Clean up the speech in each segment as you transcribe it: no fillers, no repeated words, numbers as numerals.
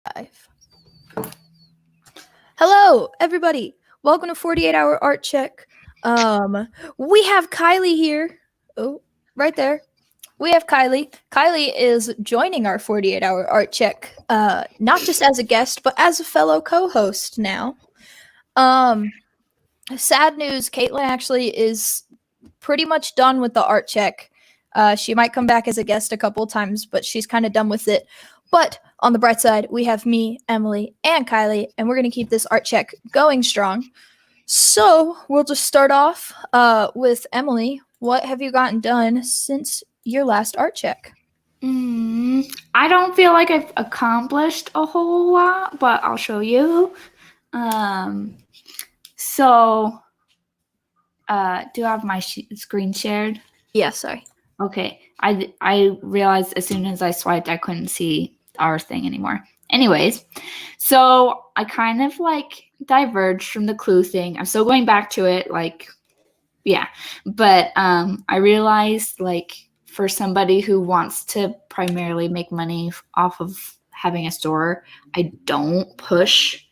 Five. Hello, everybody. Welcome to 48-Hour Art Check. We have Kiley here. Oh, right there. We have Kiley. Kiley is joining our 48-Hour Art Check, not just as a guest, but as a fellow co-host now. Sad news, Caitlin actually is pretty much done with the art check. She might come back as a guest a couple times, but she's kind of done with it. But on the bright side, we have me, Emily, and Kiley, and we're going to keep this art check going strong. So we'll just start off with Emily. What have you gotten done since your last art check? I don't feel like I've accomplished a whole lot, but I'll show you. Do I have my screen shared? Yeah, sorry. Okay. I realized as soon as I swiped, I couldn't see our thing anymore. Anyways, so I kind of diverged from the clue thing. I'm still going back to it, but I realized for somebody who wants to primarily make money off of having a store, I don't push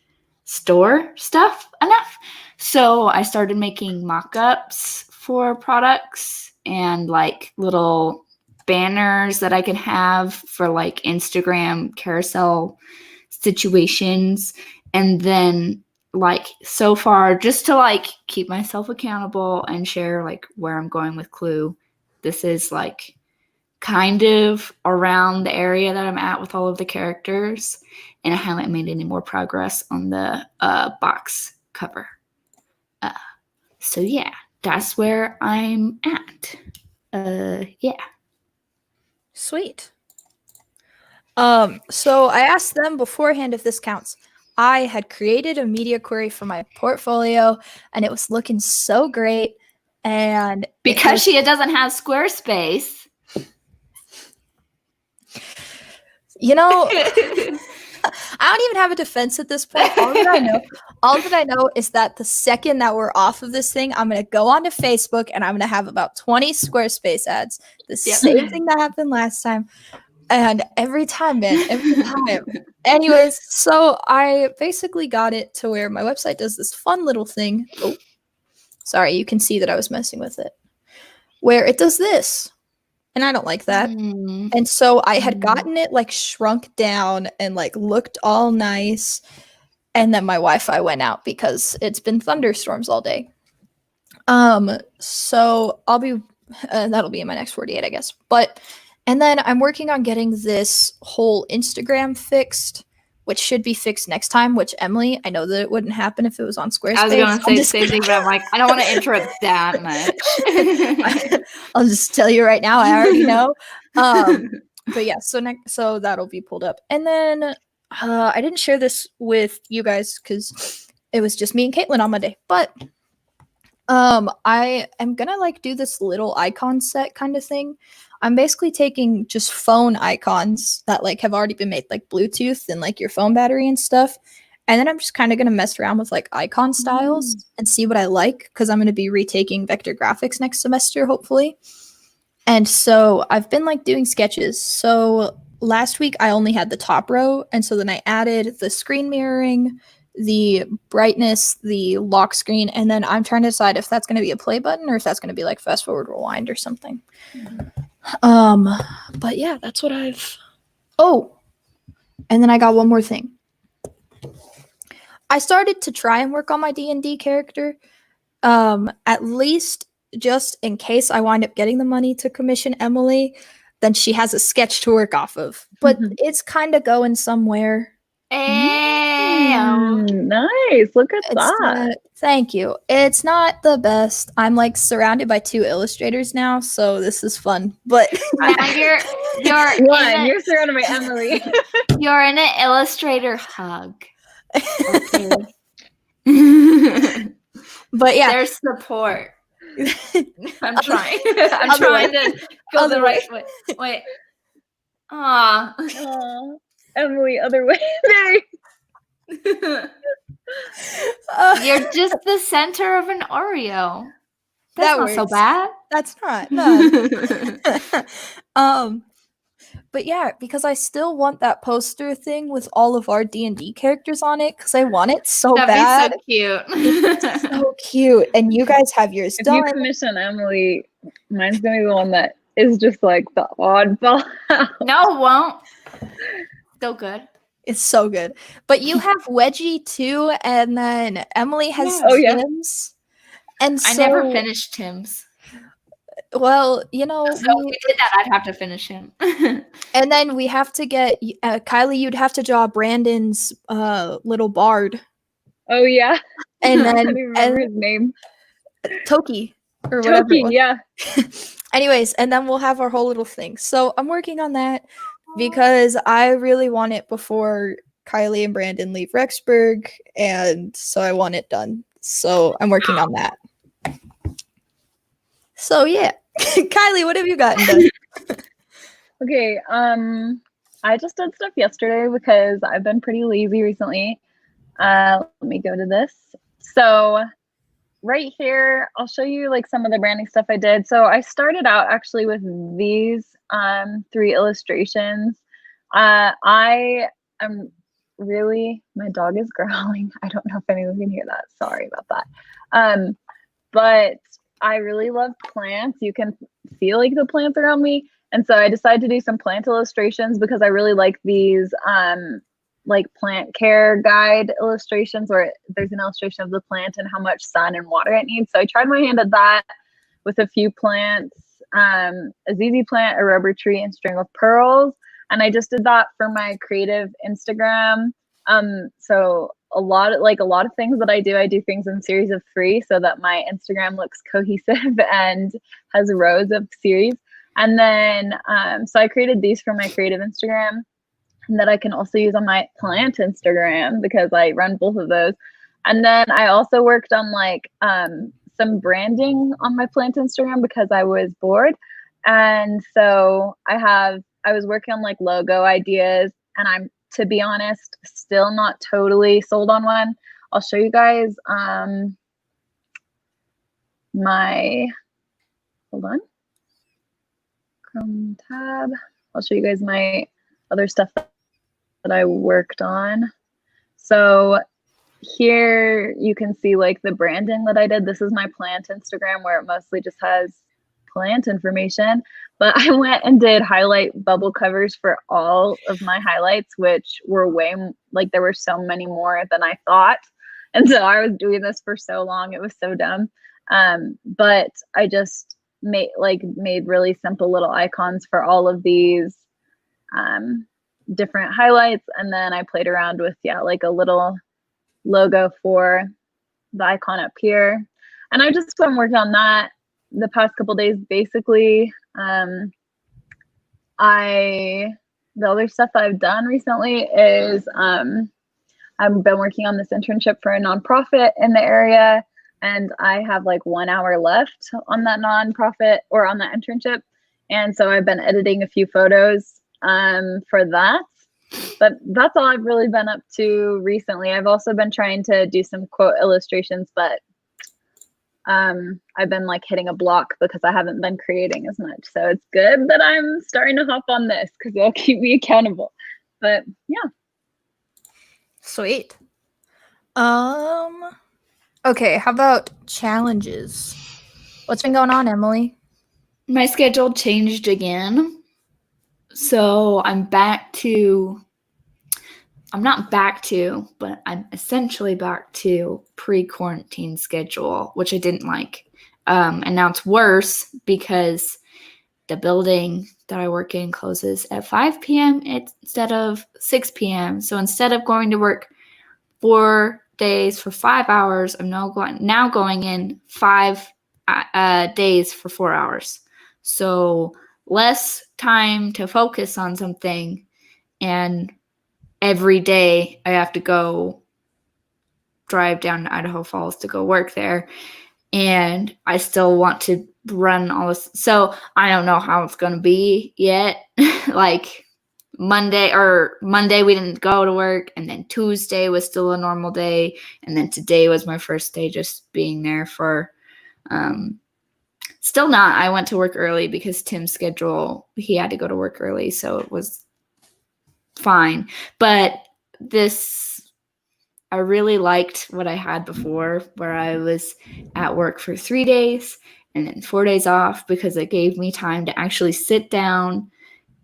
store stuff enough. So I started making mock-ups for products and little banners that I can have for Instagram carousel situations. And then so far, just to keep myself accountable and share where I'm going with Clue, this is kind of around the area that I'm at with all of the characters, and I haven't made any more progress on the box cover. So yeah, that's where I'm at. Yeah. Sweet. So I asked them beforehand if this counts. I had created a media query for my portfolio, and it was looking so great. And because she doesn't have Squarespace, I don't even have a defense at this point. All that I know is that the second that we're off of this thing, I'm going to go onto Facebook and I'm going to have about 20 Squarespace ads. The same thing that happened last time. And every time. Anyways, so I basically got it to where my website does this fun little thing. Oh, sorry, you can see that I was messing with it. Where it does this. And I don't like that. And so I had gotten it shrunk down and looked all nice. And then my Wi-Fi went out because it's been thunderstorms all day. So I'll be that'll be in my next 48, I guess. And then I'm working on getting this whole Instagram fixed, which should be fixed next time, which Emily, I know that it wouldn't happen if it was on Squarespace. I was going to say the same thing, but I'm I don't want to interrupt that much. I'll just tell you right now, I already know. But yeah, so that'll be pulled up. And then I didn't share this with you guys because it was just me and Caitlin on Monday. But I am going to do this little icon set kind of thing. I'm basically taking just phone icons that have already been made, Bluetooth and your phone battery and stuff. And then I'm just kind of going to mess around with icon styles and see what I like, because I'm going to be retaking vector graphics next semester, hopefully. And so I've been doing sketches. So last week I only had the top row. And so then I added the screen mirroring, the brightness, the lock screen, and then I'm trying to decide if that's going to be a play button or if that's going to be fast forward rewind or something. But yeah, that's what and then I got one more thing. I started to try and work on my D&D character, at least just in case I wind up getting the money to commission Emily, then she has a sketch to work off of. But it's kind of going somewhere. Nice. Look at that. Thank you. It's not the best. I'm surrounded by 2 illustrators now, so this is fun. But you're surrounded by Emily. You're in an illustrator hug. Okay. But yeah, there's support. I'm trying. I'm trying to go the right way. Wait. Aww. Emily, other way. You're just the center of an Oreo. That's not so bad. That's not. No. But yeah, because I still want that poster thing with all of our D&D characters on it because I want it so bad. That'd be so cute. It's so cute. And you guys have yours If you done. commission Emily, mine's gonna be the one that is just like the oddball out. No, it won't. Still good. It's so good. But you have Wedgie too, and then Emily has Yeah. Oh, yeah. Tim's. And so, I never finished Tim's. well, you know, So if we did that, I'd have to finish him. and then we have to get Kiley. You'd have to draw Brandon's little bard, Oh yeah. and I then don't even remember his name. Toki or whatever. it Toki, was. yeah. Anyways, and then we'll have our whole little thing. So I'm working on that because I really want it before Kiley and Brandon leave Rexburg, and so I want it done. So I'm working on that. So yeah, Kiley, what have you gotten done? Okay, I just did stuff yesterday because I've been pretty lazy recently. Let me go to this. So right here, I'll show you like some of the branding stuff I did. So I started out actually with these 3 illustrations. I am really, my dog is growling. I don't know if anyone can hear that. Sorry about that. But I really love plants. You can feel like the plants around me. And so I decided to do some plant illustrations because I really like these like plant care guide illustrations where there's an illustration of the plant and how much sun and water it needs. So I tried my hand at that with a few plants, a ZZ plant, a rubber tree, and string of pearls. And I just did that for my creative Instagram. So a lot of things that I do things in series of 3 so that my Instagram looks cohesive and has rows of series. And then, so I created these for my creative Instagram and that I can also use on my plant Instagram because I run both of those. And then I also worked on like some branding on my plant Instagram because I was bored. And so I was working on like logo ideas, and I'm, to be honest, still not totally sold on one. I'll show you guys hold on. Chrome tab. I'll show you guys my other stuff that I worked on. So here you can see like the branding that I did. This is my plant Instagram where it mostly just has plant information, but I went and did highlight bubble covers for all of my highlights, which were like there were so many more than I thought. And so I was doing this for so long. It was so dumb. But I just made really simple little icons for all of these different highlights. And then I played around with, like a little logo for the icon up here. And I just been working on that the past couple days, basically. The other stuff that I've done recently is I've been working on this internship for a nonprofit in the area, and I have like 1 hour left on that nonprofit or on that internship. And so I've been editing a few photos for that. But that's all I've really been up to recently. I've also been trying to do some quote illustrations, but I've been like hitting a block because I haven't been creating as much. So it's good that I'm starting to hop on this because it'll keep me accountable. But yeah. Sweet. Okay, how about challenges? What's been going on, Emily? My schedule changed again. So I'm not back to, but I'm essentially back to pre-quarantine schedule, which I didn't like. And now it's worse because the building that I work in closes at 5 p.m. instead of 6 p.m. So instead of going to work 4 days for 5 hours, I'm now going in 5 days for 4 hours. So less time to focus on something, and every day I have to go drive down to Idaho Falls to go work there. And I still want to run all this. So I don't know how it's going to be yet. Like Monday we didn't go to work. And then Tuesday was still a normal day. And then today was my first day just being there for Still not. I went to work early because Tim's schedule, he had to go to work early, so it was fine. But I really liked what I had before, where I was at work for 3 days and then 4 days off, because it gave me time to actually sit down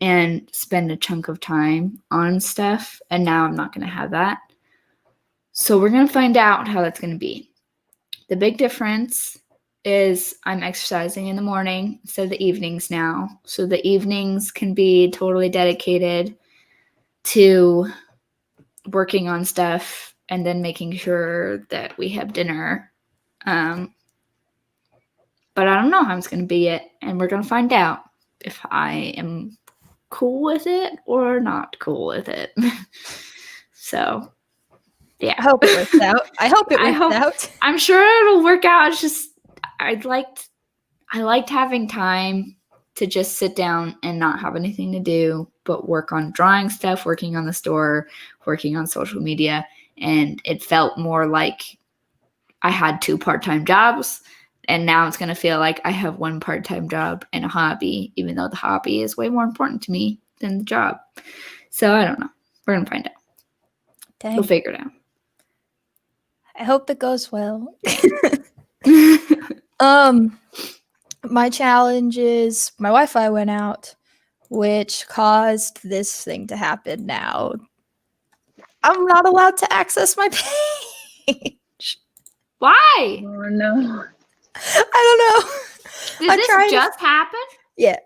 and spend a chunk of time on stuff. And now I'm not going to have that. So we're going to find out how that's going to be. The big difference is I'm exercising in the morning instead of the evenings now. So the evenings can be totally dedicated to working on stuff and then making sure that we have dinner. But I don't know how it's going to be yet. And we're going to find out if I am cool with it or not cool with it. So, yeah. I hope it works out. I hope it works out. I'm sure it'll work out. It's just I liked having time to just sit down and not have anything to do but work on drawing stuff, working on the store, working on social media. And it felt more like I had 2 part-time jobs. And now it's going to feel like I have 1 part-time job and a hobby, even though the hobby is way more important to me than the job. So I don't know. We're going to find out. Dang. We'll figure it out. I hope it goes well. My challenge is my Wi-Fi went out, which caused this thing to happen now. I'm not allowed to access my page. Why? Oh no. I don't know. Did this just happen? Yeah.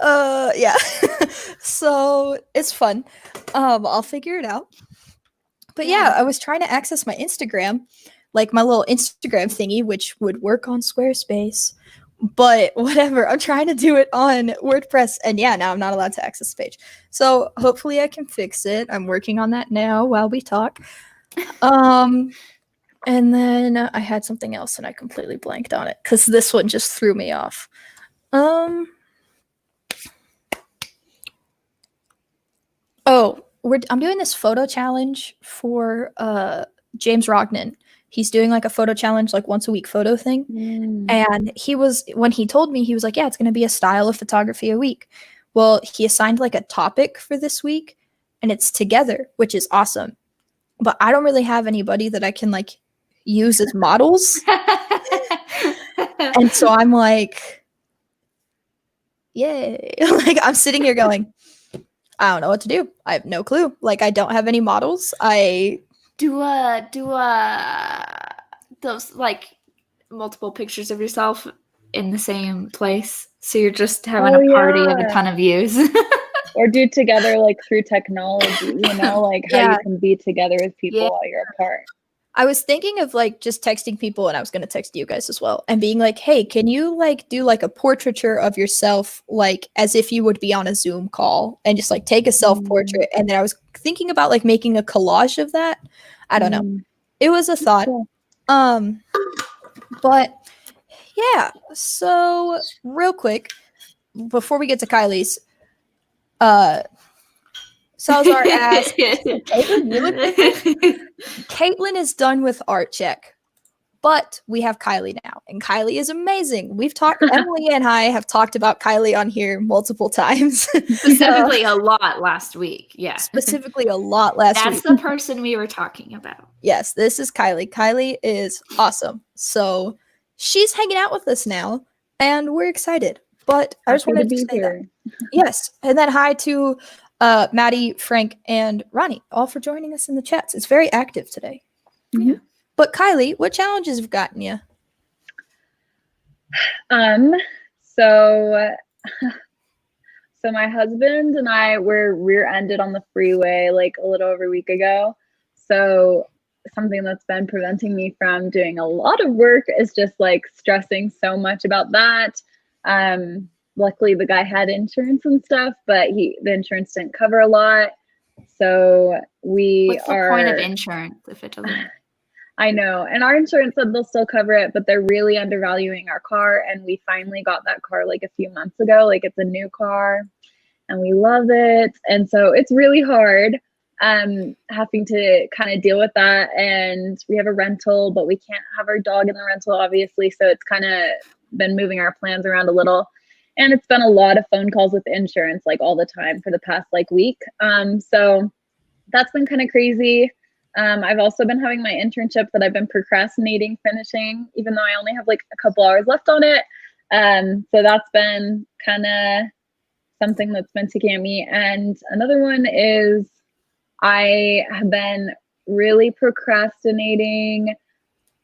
Yeah. So it's fun. I'll figure it out. But yeah, I was trying to access my Instagram, like my little Instagram thingy, which would work on Squarespace. But whatever, I'm trying to do it on WordPress, and yeah, now I'm not allowed to access the page. So hopefully I can fix it. I'm working on that now while we talk. And then I had something else, and I completely blanked on it because this one just threw me off. I'm doing this photo challenge for James Rognan. He's doing like a photo challenge, like once a week photo thing. And when he told me, he was like, yeah, it's going to be a style of photography a week. Well, he assigned like a topic for this week, and it's together, which is awesome. But I don't really have anybody that I can like use as models. And so I'm like, yay. Like I'm sitting here going, I don't know what to do. I have no clue. Like I don't have any models. I do those like multiple pictures of yourself in the same place, so you're just having a party of a ton of views. Or do together like through technology, like how you can be together with people while you're apart. I was thinking of like just texting people, and I was going to text you guys as well, and being like, hey, can you like do like a portraiture of yourself, like as if you would be on a Zoom call, and just like take a self-portrait. And then I was thinking about like making a collage of that. I don't know. It was a thought. Cool. But yeah, so real quick, before we get to Kiley's, Salazar asked, Caitlin is done with art check, but we have Kiley now, and Kiley is amazing. Emily and I have talked about Kiley on here multiple times. Specifically a lot last week. Yeah. Specifically a lot last week. That's the person we were talking about. Yes, this is Kiley. Kiley is awesome. So she's hanging out with us now, and we're excited. But I just wanted to say that. Yes, and then hi to Maddie, Frank, and Ronnie, all for joining us in the chats. It's very active today. Mm-hmm. Yeah. But Kiley, what challenges have gotten you? So my husband and I were rear-ended on the freeway like a little over a week ago. So something that's been preventing me from doing a lot of work is just like stressing so much about that. Luckily the guy had insurance and stuff, but the insurance didn't cover a lot. So what's the point of insurance if it doesn't? I know. And our insurance said they'll still cover it, but they're really undervaluing our car. And we finally got that car like a few months ago. Like it's a new car and we love it. And so it's really hard having to kind of deal with that. And we have a rental, but we can't have our dog in the rental, obviously. So it's kind of been moving our plans around a little. And it's been a lot of phone calls with insurance, like all the time for the past like week. So that's been kind of crazy. I've also been having my internship that I've been procrastinating finishing, even though I only have like a couple hours left on it. So that's been kind of something that's been ticking at me. And another one is I have been really procrastinating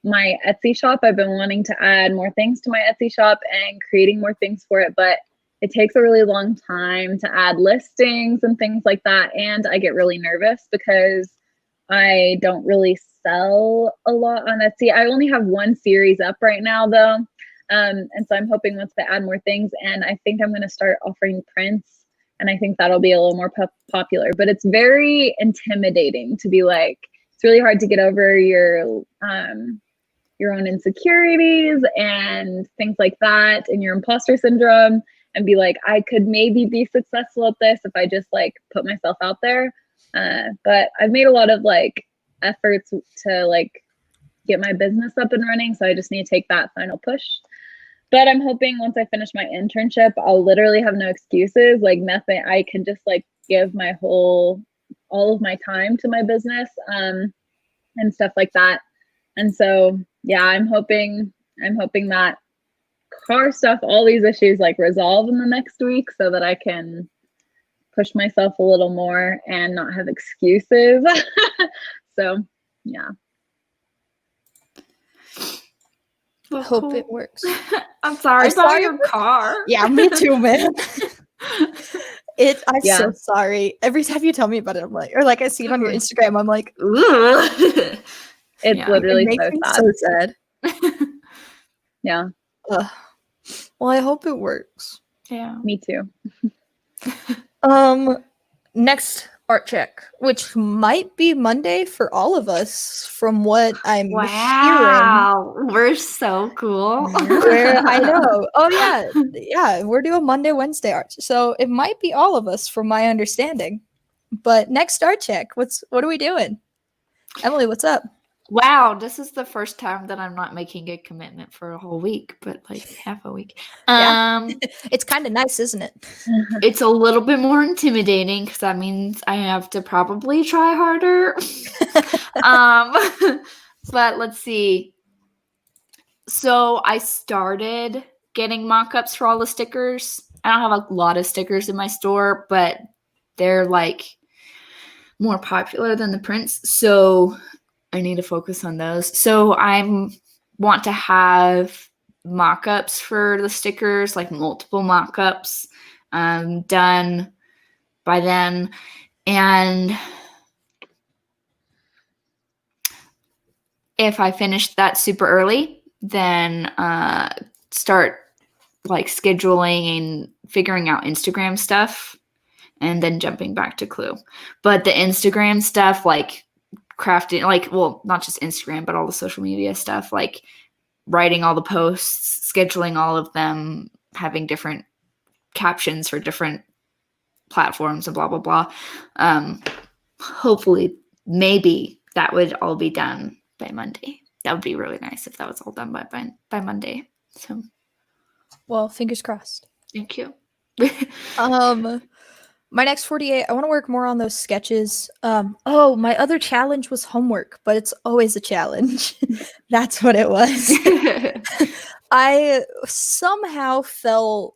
my Etsy shop. I've been wanting to add more things to my Etsy shop and creating more things for it, but it takes a really long time to add listings and things like that. And I get really nervous because I don't really sell a lot on Etsy. I only have one series up right now though. And so I'm hoping once I add more things, and I think I'm going to start offering prints, and I think that'll be a little more popular, but it's very intimidating to be like, it's really hard to get over your own insecurities and things like that, and your imposter syndrome, and be like, I could maybe be successful at this if I just like put myself out there. But I've made a lot of like efforts to like get my business up and running. So I just need to take that final push. But I'm hoping once I finish my internship, I'll literally have no excuses, like nothing. I can just like give my all of my time to my business, and stuff like that. And so, yeah, I'm hoping that car stuff, all these issues like resolve in the next week so that I can push myself a little more and not have excuses. So, yeah. I hope it works. I'm sorry about your car. Yeah, me too, man. I'm Yeah. so sorry. Every time you tell me about it, I'm like, or like I see it on your Instagram, I'm like, Ugh. It's literally it makes me so so sad. Yeah. Well, I hope it works. Yeah. Me too. Next art check, which might be Monday for all of us, from what I'm hearing. Wow, we're so cool. I know. Oh yeah, we're doing Monday, Wednesday art, so it might be all of us, from my understanding. But next art check, what are we doing? Emily, what's up? Wow, this is the first time that I'm not making a commitment for a whole week, but like half a week. Yeah. It's kind of nice, isn't it? It's a little bit more intimidating because that means I have to probably try harder. But let's see. So I started getting mock-ups for all the stickers. I don't have a lot of stickers in my store, but they're like more popular than the prints. So I need to focus on those. So I want to have mock-ups for the stickers, like multiple mock-ups done by then. And if I finish that super early, then start like scheduling and figuring out Instagram stuff, and then jumping back to Clue. But the Instagram stuff, like crafting, like, well, not just Instagram, but all the social media stuff, like writing all the posts, scheduling all of them, having different captions for different platforms and blah, blah, blah. Hopefully, maybe that would all be done by Monday. That would be really nice if that was all done by Monday. So, well, fingers crossed. Thank you. My next 48, I want to work more on those sketches. My other challenge was homework, but it's always a challenge. That's what it was. I somehow fell,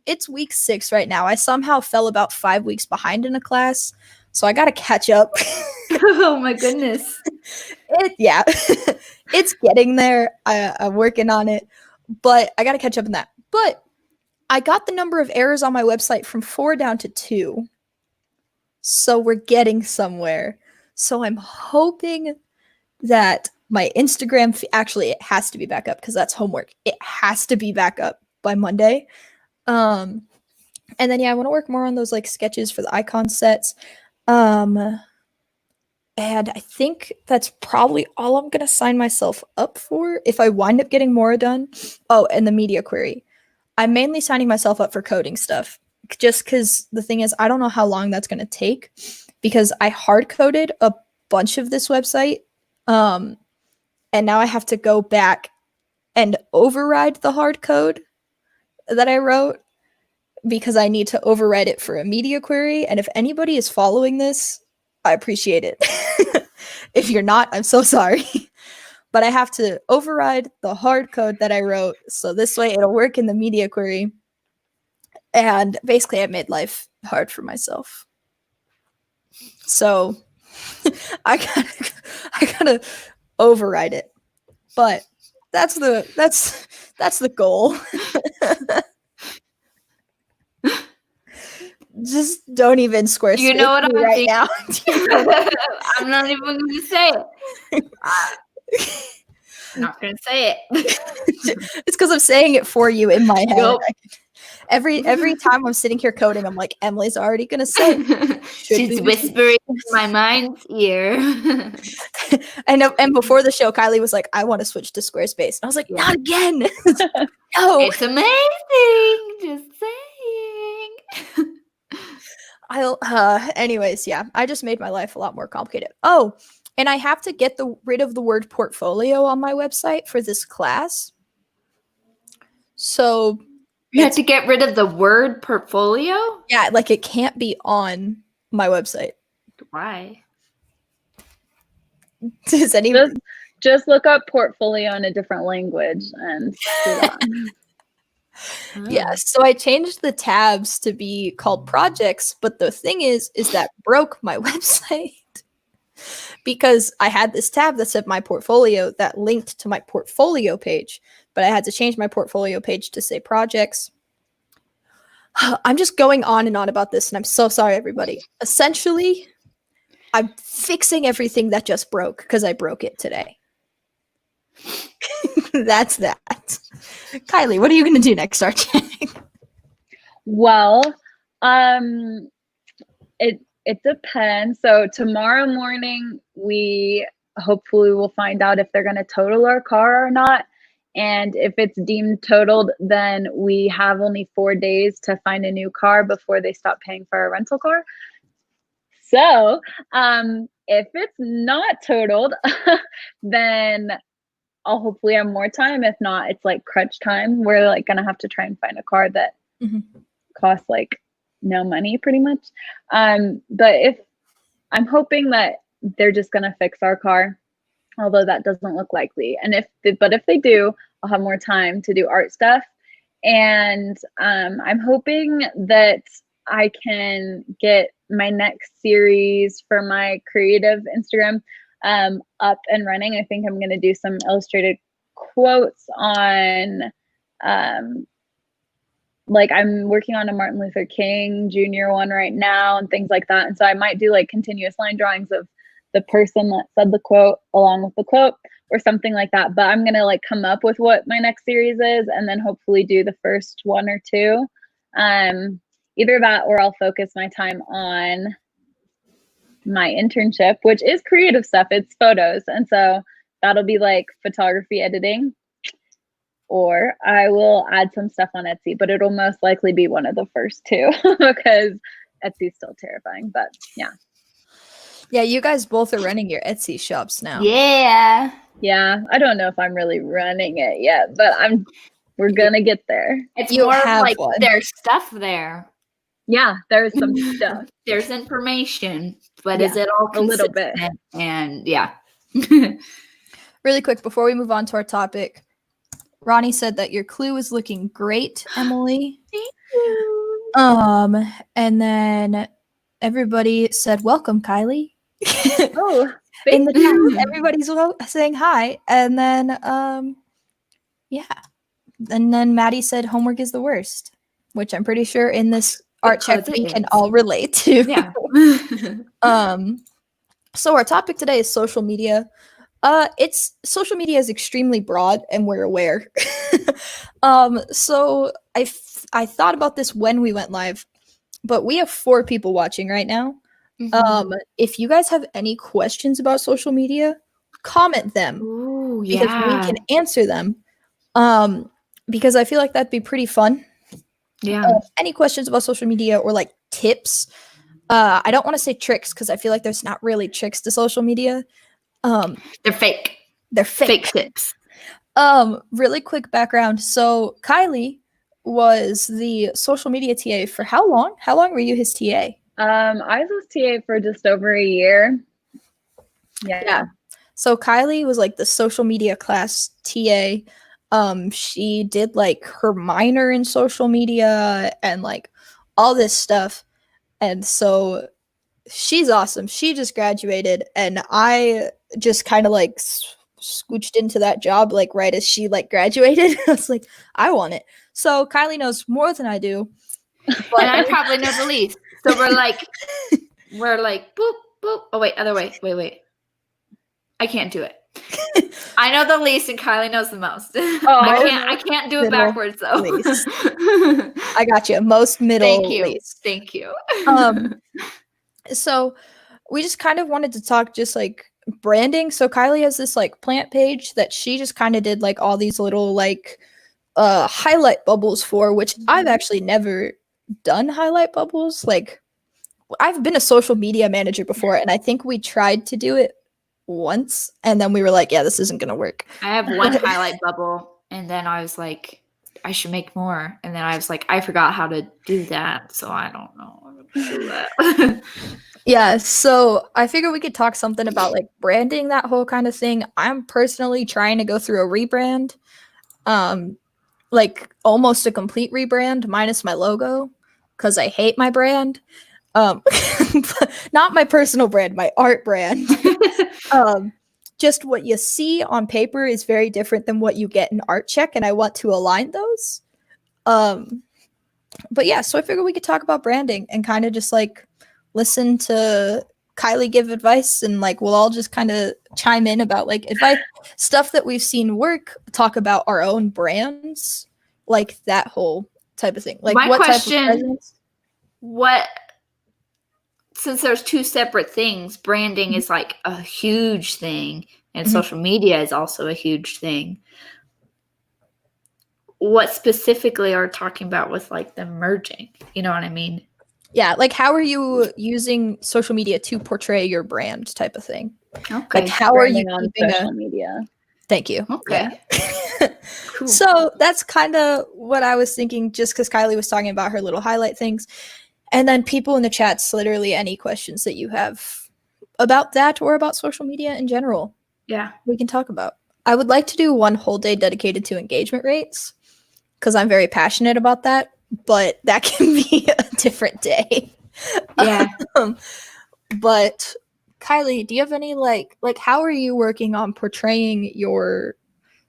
it's week 6 right now. I somehow fell about 5 weeks behind in a class, so I got to catch up. Oh my goodness. It's getting there. I'm working on it, but I got to catch up in that. But I got the number of errors on my website from 4 down to 2. So we're getting somewhere. So I'm hoping that my Instagram, actually it has to be back up because that's homework. It has to be back up by Monday. And then, I want to work more on those like sketches for the icon sets. And I think that's probably all I'm going to sign myself up for if I wind up getting more done. Oh, and the media query. I'm mainly signing myself up for coding stuff just because the thing is, I don't know how long that's going to take because I hard coded a bunch of this website. And now I have to go back and override the hard code that I wrote because I need to override it for a media query. And if anybody is following this, I appreciate it. If you're not, I'm so sorry. But I have to override the hard code that I wrote, so this way it'll work in the media query. And basically, I made life hard for myself. So I gotta override it. But that's the goal. Just don't even Squarespace. You know what I'm right now. I'm not even going to say it. I'm not going to say it. It's because I'm saying it for you in my head. Nope. Every time I'm sitting here coding, I'm like, Emily's already gonna say it. She's whispering in my mind's ear. And before the show, Kylie was like, I want to switch to Squarespace. And I was like, not again. No. It's amazing. Just saying. Anyways, yeah. I just made my life a lot more complicated. Oh, and I have to get rid of the word portfolio on my website for this class. So you have to get rid of the word portfolio? Yeah, like it can't be on my website. Why? Does anyone just look up portfolio in a different language and do that. Yeah, so I changed the tabs to be called projects, but the thing is that broke my website because I had this tab that said my portfolio that linked to my portfolio page, but I had to change my portfolio page to say projects. I'm just going on and on about this, and I'm so sorry, everybody. Essentially, I'm fixing everything that just broke because I broke it today. That's that. Kylie, what are you going to do next, RJ? Well, it depends. So tomorrow morning, we hopefully will find out if they're going to total our car or not. And if it's deemed totaled, then we have only 4 days to find a new car before they stop paying for our rental car. So if it's not totaled, then I'll hopefully have more time. If not, it's like crunch time. We're like gonna have to try and find a car that costs like no money pretty much. But if I'm hoping that they're just gonna fix our car, although that doesn't look likely. And if they do, I'll have more time to do art stuff. And I'm hoping that I can get my next series for my creative Instagram up and running. I think I'm going to do some illustrated quotes on, like I'm working on a Martin Luther King Jr. one right now and things like that. And so I might do like continuous line drawings of the person that said the quote along with the quote or something like that. But I'm going to like come up with what my next series is and then hopefully do the first 1 or 2. Either that or I'll focus my time on my internship, which is creative stuff. It's photos. And so that'll be like photography editing, or I will add some stuff on Etsy, but it'll most likely be one of the first 2 because Etsy's still terrifying, but yeah. Yeah, you guys both are running your Etsy shops now. Yeah. Yeah, I don't know if I'm really running it yet, but we're gonna get there. It's You more of have like one. there's stuff there. Yeah, there's some stuff. There's information, but Yeah, is it all a little bit? And yeah. Really quick, before we move on to our topic, Ronnie said that your clue is looking great, Emily. Thank you. And then everybody said, welcome, Kylie. Oh, In the thank you. chat, everybody's saying hi. And then, yeah. And then Maddie said homework is the worst, which I'm pretty sure in this art check Because it we can is. all relate to. Yeah. So our topic today is social media. Social media is extremely broad and we're aware. So I thought about this when we went live, but we have 4 people watching right now. If you guys have any questions about social media, comment them. Ooh, because we can answer them. Because I feel like that'd be pretty fun. Yeah. Any questions about social media or like tips? I don't want to say tricks because I feel like there's not really tricks to social media. They're fake. They're fake. Fake tips. Really quick background. So Kiley was the social media TA for how long? How long were you his TA? I was his TA for just over a year. Yeah. So Kiley was like the social media class TA. She did like her minor in social media and like all this stuff. And so she's awesome. She just graduated, and I just kind of like scooched into that job like right as she like graduated. I was like, I want it. So Kiley knows more than I do, but And I probably know the least. So we're like boop boop. Oh wait, other way. Wait. I can't do it. I know the least, and Kiley knows the most. I can't do it backwards though. Least. I got you. Most, middle, Thank you. least. Thank you. So we just kind of wanted to talk just like branding. So Kiley has this like plant page that she just kind of did like all these little like highlight bubbles for, which I've actually never done highlight bubbles. Like I've been a social media manager before, and I think we tried to do it once, and then we were like, yeah, this isn't gonna work. I have one highlight bubble, and then I was like, I should make more, and then I was like, I forgot how to do that, so I don't know how to do that. Yeah, so I figured we could talk something about like branding, that whole kind of thing. I'm personally trying to go through a rebrand, like almost a complete rebrand minus my logo, because I hate my brand. Not my personal brand, my art brand. Just what you see on paper is very different than what you get in art check, and I want to align those. But yeah, so I figured we could talk about branding and kind of just like listen to Kiley give advice, and like we'll all just kind of chime in about like advice, stuff that we've seen work, talk about our own brands, like that whole type of thing. Like my what question, type of presence? Since there's two separate things, branding is like a huge thing, and Mhm. social media is also a huge thing. What specifically are talking about with like the merging? You know what I mean? Yeah, like how are you using social media to portray your brand type of thing? Okay. Like how are you Branding on keeping social media? Thank you. Okay. Yeah. Cool. So that's kind of what I was thinking, just because Kiley was talking about her little highlight things. And then people in the chats, literally any questions that you have about that or about social media in general, Yeah. we can talk about. I would like to do one whole day dedicated to engagement rates, because I'm very passionate about that, but that can be a different day. Yeah. But Kiley, do you have any like how are you working on portraying your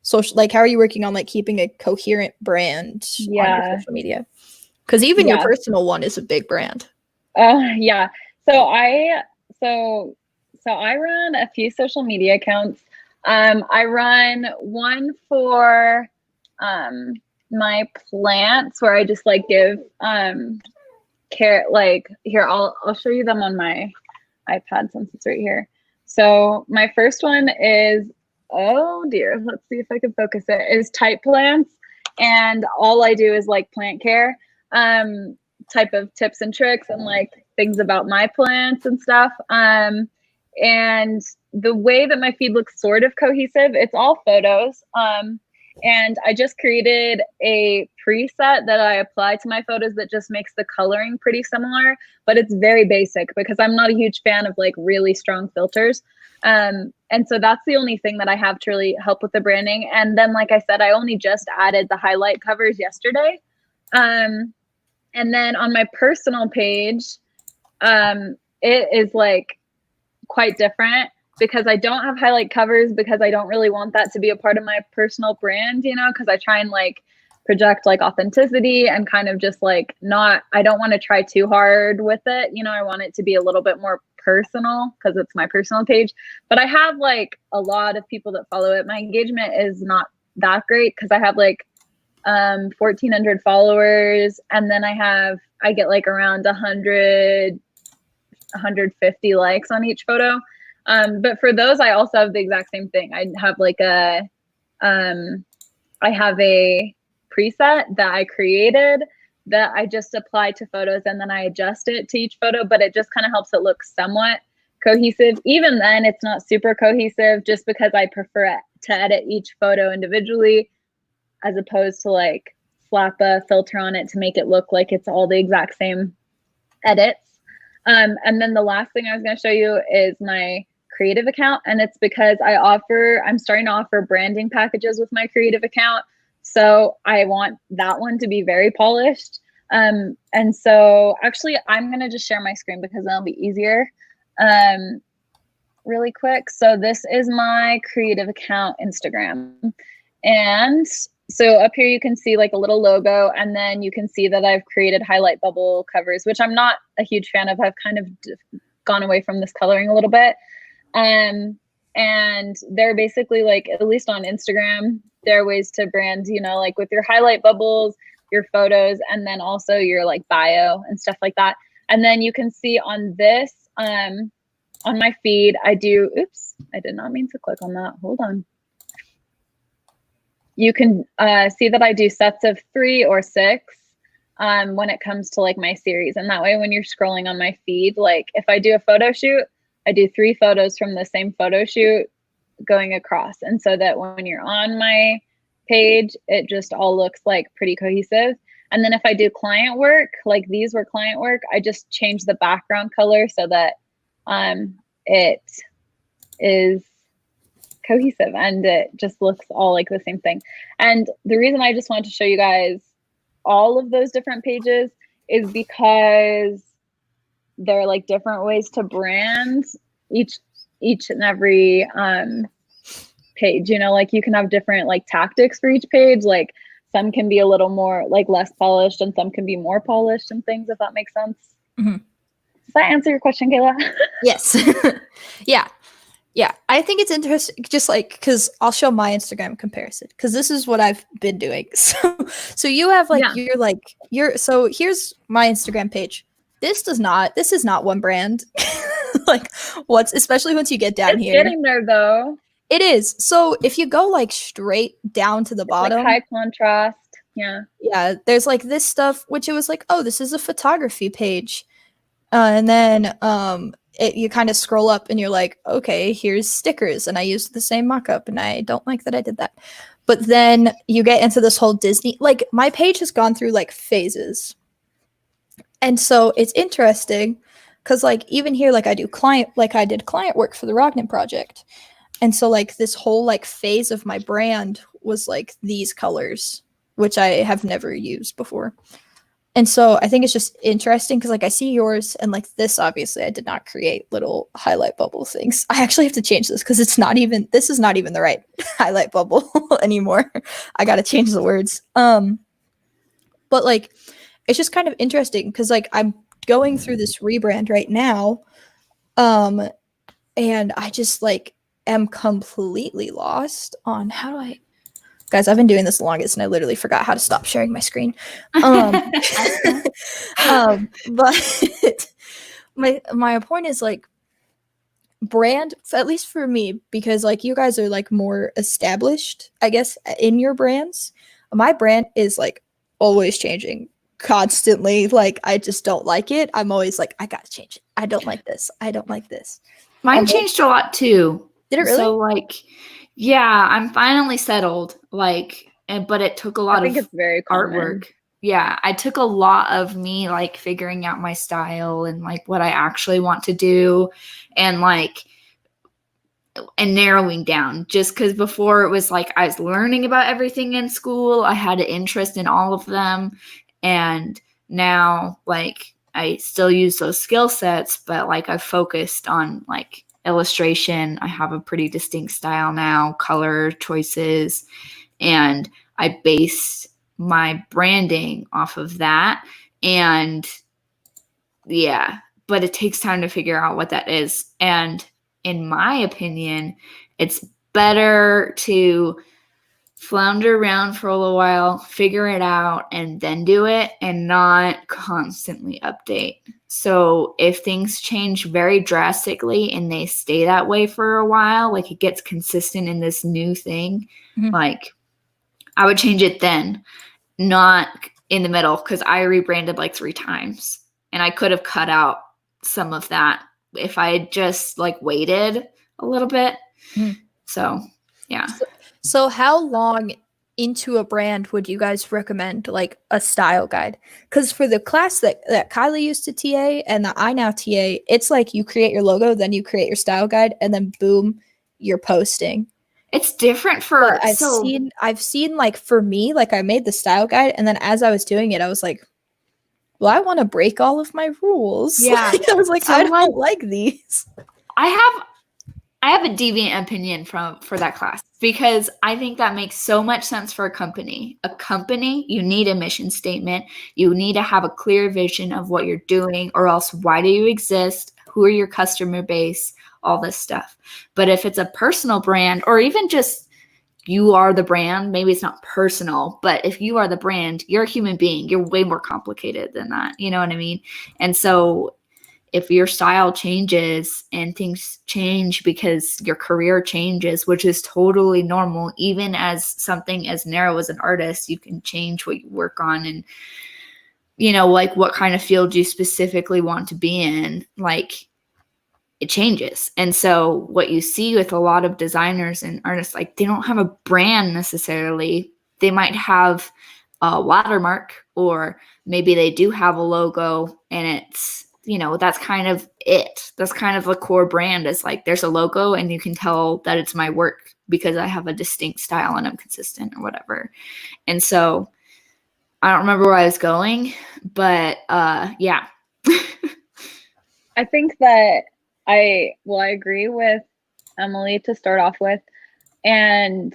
social, like how are you working on like keeping a coherent brand on your social media? Because even your personal one is a big brand. Yeah. So I run a few social media accounts. I run one for my plants, where I just like give care, like here I'll show you them on my iPad since it's right here. So my first one is, oh dear, let's see if I can focus it, is type plants, and all I do is like plant care type of tips and tricks and like things about my plants and stuff. And the way that my feed looks sort of cohesive, it's all photos. And I just created a preset that I apply to my photos that just makes the coloring pretty similar, but it's very basic because I'm not a huge fan of like really strong filters. And so that's the only thing that I have to really help with the branding. And then, like I said, I only just added the highlight covers yesterday. And then on my personal page, it is like quite different because I don't have highlight covers, because I don't really want that to be a part of my personal brand, you know, because I try and like project like authenticity and kind of just like I don't want to try too hard with it. You know, I want it to be a little bit more personal because it's my personal page. But I have like a lot of people that follow it. My engagement is not that great because I have like 1,400 followers, and then I get like around 150 likes on each photo. But for those, I also have the exact same thing. I have like I have a preset that I created that I just apply to photos, and then I adjust it to each photo, but it just kind of helps it look somewhat cohesive. Even then, it's not super cohesive just because I prefer it to edit each photo individually, as opposed to like slap a filter on it to make it look like it's all the exact same edits. And then the last thing I was going to show you is my creative account. And it's because I'm starting to offer branding packages with my creative account. So I want that one to be very polished. And so actually I'm going to just share my screen because that'll be easier. Really quick. So this is my creative account Instagram. And so up here you can see like a little logo, and then you can see that I've created highlight bubble covers, which I'm not a huge fan of. I've kind of gone away from this coloring a little bit. And they're basically like, at least on Instagram, there are ways to brand, you know, like with your highlight bubbles, your photos, and then also your like bio and stuff like that. And then you can see on this, on my feed, I do, oops, I did not mean to click on that. Hold on. You can see that I do sets of 3 or 6 when it comes to like my series. And that way, when you're scrolling on my feed, like if I do a photo shoot, I do 3 photos from the same photo shoot going across. And so that when you're on my page, it just all looks like pretty cohesive. And then if I do client work, like these were client work, I just change the background color so that it is cohesive and it just looks all like the same thing. And the reason I just wanted to show you guys all of those different pages is because they're like different ways to brand each and every page. You know, like you can have different like tactics for each page. Like some can be a little more like less polished and some can be more polished and things, if that makes sense. Mm-hmm. Does that answer your question, Kayla? Yes. Yeah. I think it's interesting, just like, because I'll show my Instagram comparison, because this is what I've been doing. So you have like, so here's my Instagram page. This is not one brand. Like especially once you get down it's here. Getting there though. It is. So if you go like straight down to the bottom, like high contrast. Yeah. There's like this stuff, which it was like, oh, this is a photography page. And then you kind of scroll up and you're like, okay, here's stickers. And I used the same mock-up and I don't like that I did that. But then you get into this whole Disney, like my page has gone through like phases. And so it's interesting because like even here, like I did client work for the Rognan project. And so like this whole like phase of my brand was like these colors, which I have never used before. And so I think it's just interesting because like I see yours and like this, obviously I did not create little highlight bubble things. I actually have to change this because this is not even the right highlight bubble anymore. I got to change the words. But like, it's just kind of interesting because like I'm going through this rebrand right now. And I just like am completely lost on guys, I've been doing this the longest and I literally forgot how to stop sharing my screen. But my point is like brand, at least for me, because like you guys are like more established, I guess, in your brands. My brand is like always changing constantly. Like I just don't like it. I'm always like, I gotta change it. I don't like this. I don't like this. Mine changed a lot too. Did it really? So like, yeah, I'm finally settled. Like, but it took a lot of it's very common. artwork. Yeah, I took a lot of me like figuring out my style and like what I actually want to do, and like and narrowing down. Just because before it was like I was learning about everything in school, I had an interest in all of them, and now like I still use those skill sets, but like I've focused on like illustration. I have a pretty distinct style now, color choices, and I base my branding off of that. And yeah, but it takes time to figure out what that is. And in my opinion, it's better to flounder around for a little while, figure it out, and then do it, and not constantly update. So if things change very drastically and they stay that way for a while, like it gets consistent in this new thing, like I would change it then, not in the middle, because I rebranded like 3 times and I could have cut out some of that if I had just like waited a little bit. So Yeah. So how long into a brand would you guys recommend like a style guide? Because for the class that Kylie used to TA and that I now TA, it's like you create your logo, then you create your style guide, and then boom, you're posting. It's different for But I've seen like for me, like I made the style guide, and then as I was doing it, I was like, well, I want to break all of my rules. Yeah. I was like, So, I don't like these. I have a deviant opinion for that class because I think that makes so much sense for a company. A company, you need a mission statement. You need to have a clear vision of what you're doing, or else why do you exist? Who are your customer base? All this stuff. But if it's a personal brand, or even just you are the brand, maybe it's not personal, but if you are the brand, you're a human being. You're way more complicated than that. You know what I mean? And so if your style changes and things change because your career changes, which is totally normal, even as something as narrow as an artist, you can change what you work on and, you know, like what kind of field you specifically want to be in, like it changes. And so what you see with a lot of designers and artists, like they don't have a brand necessarily. They might have a watermark, or maybe they do have a logo, and it's, you know, that's kind of it. That's kind of the core brand, is like there's a logo and you can tell that it's my work because I have a distinct style and I'm consistent or whatever. And so I don't remember where I was going, but yeah. I think that I agree with Emily to start off with. And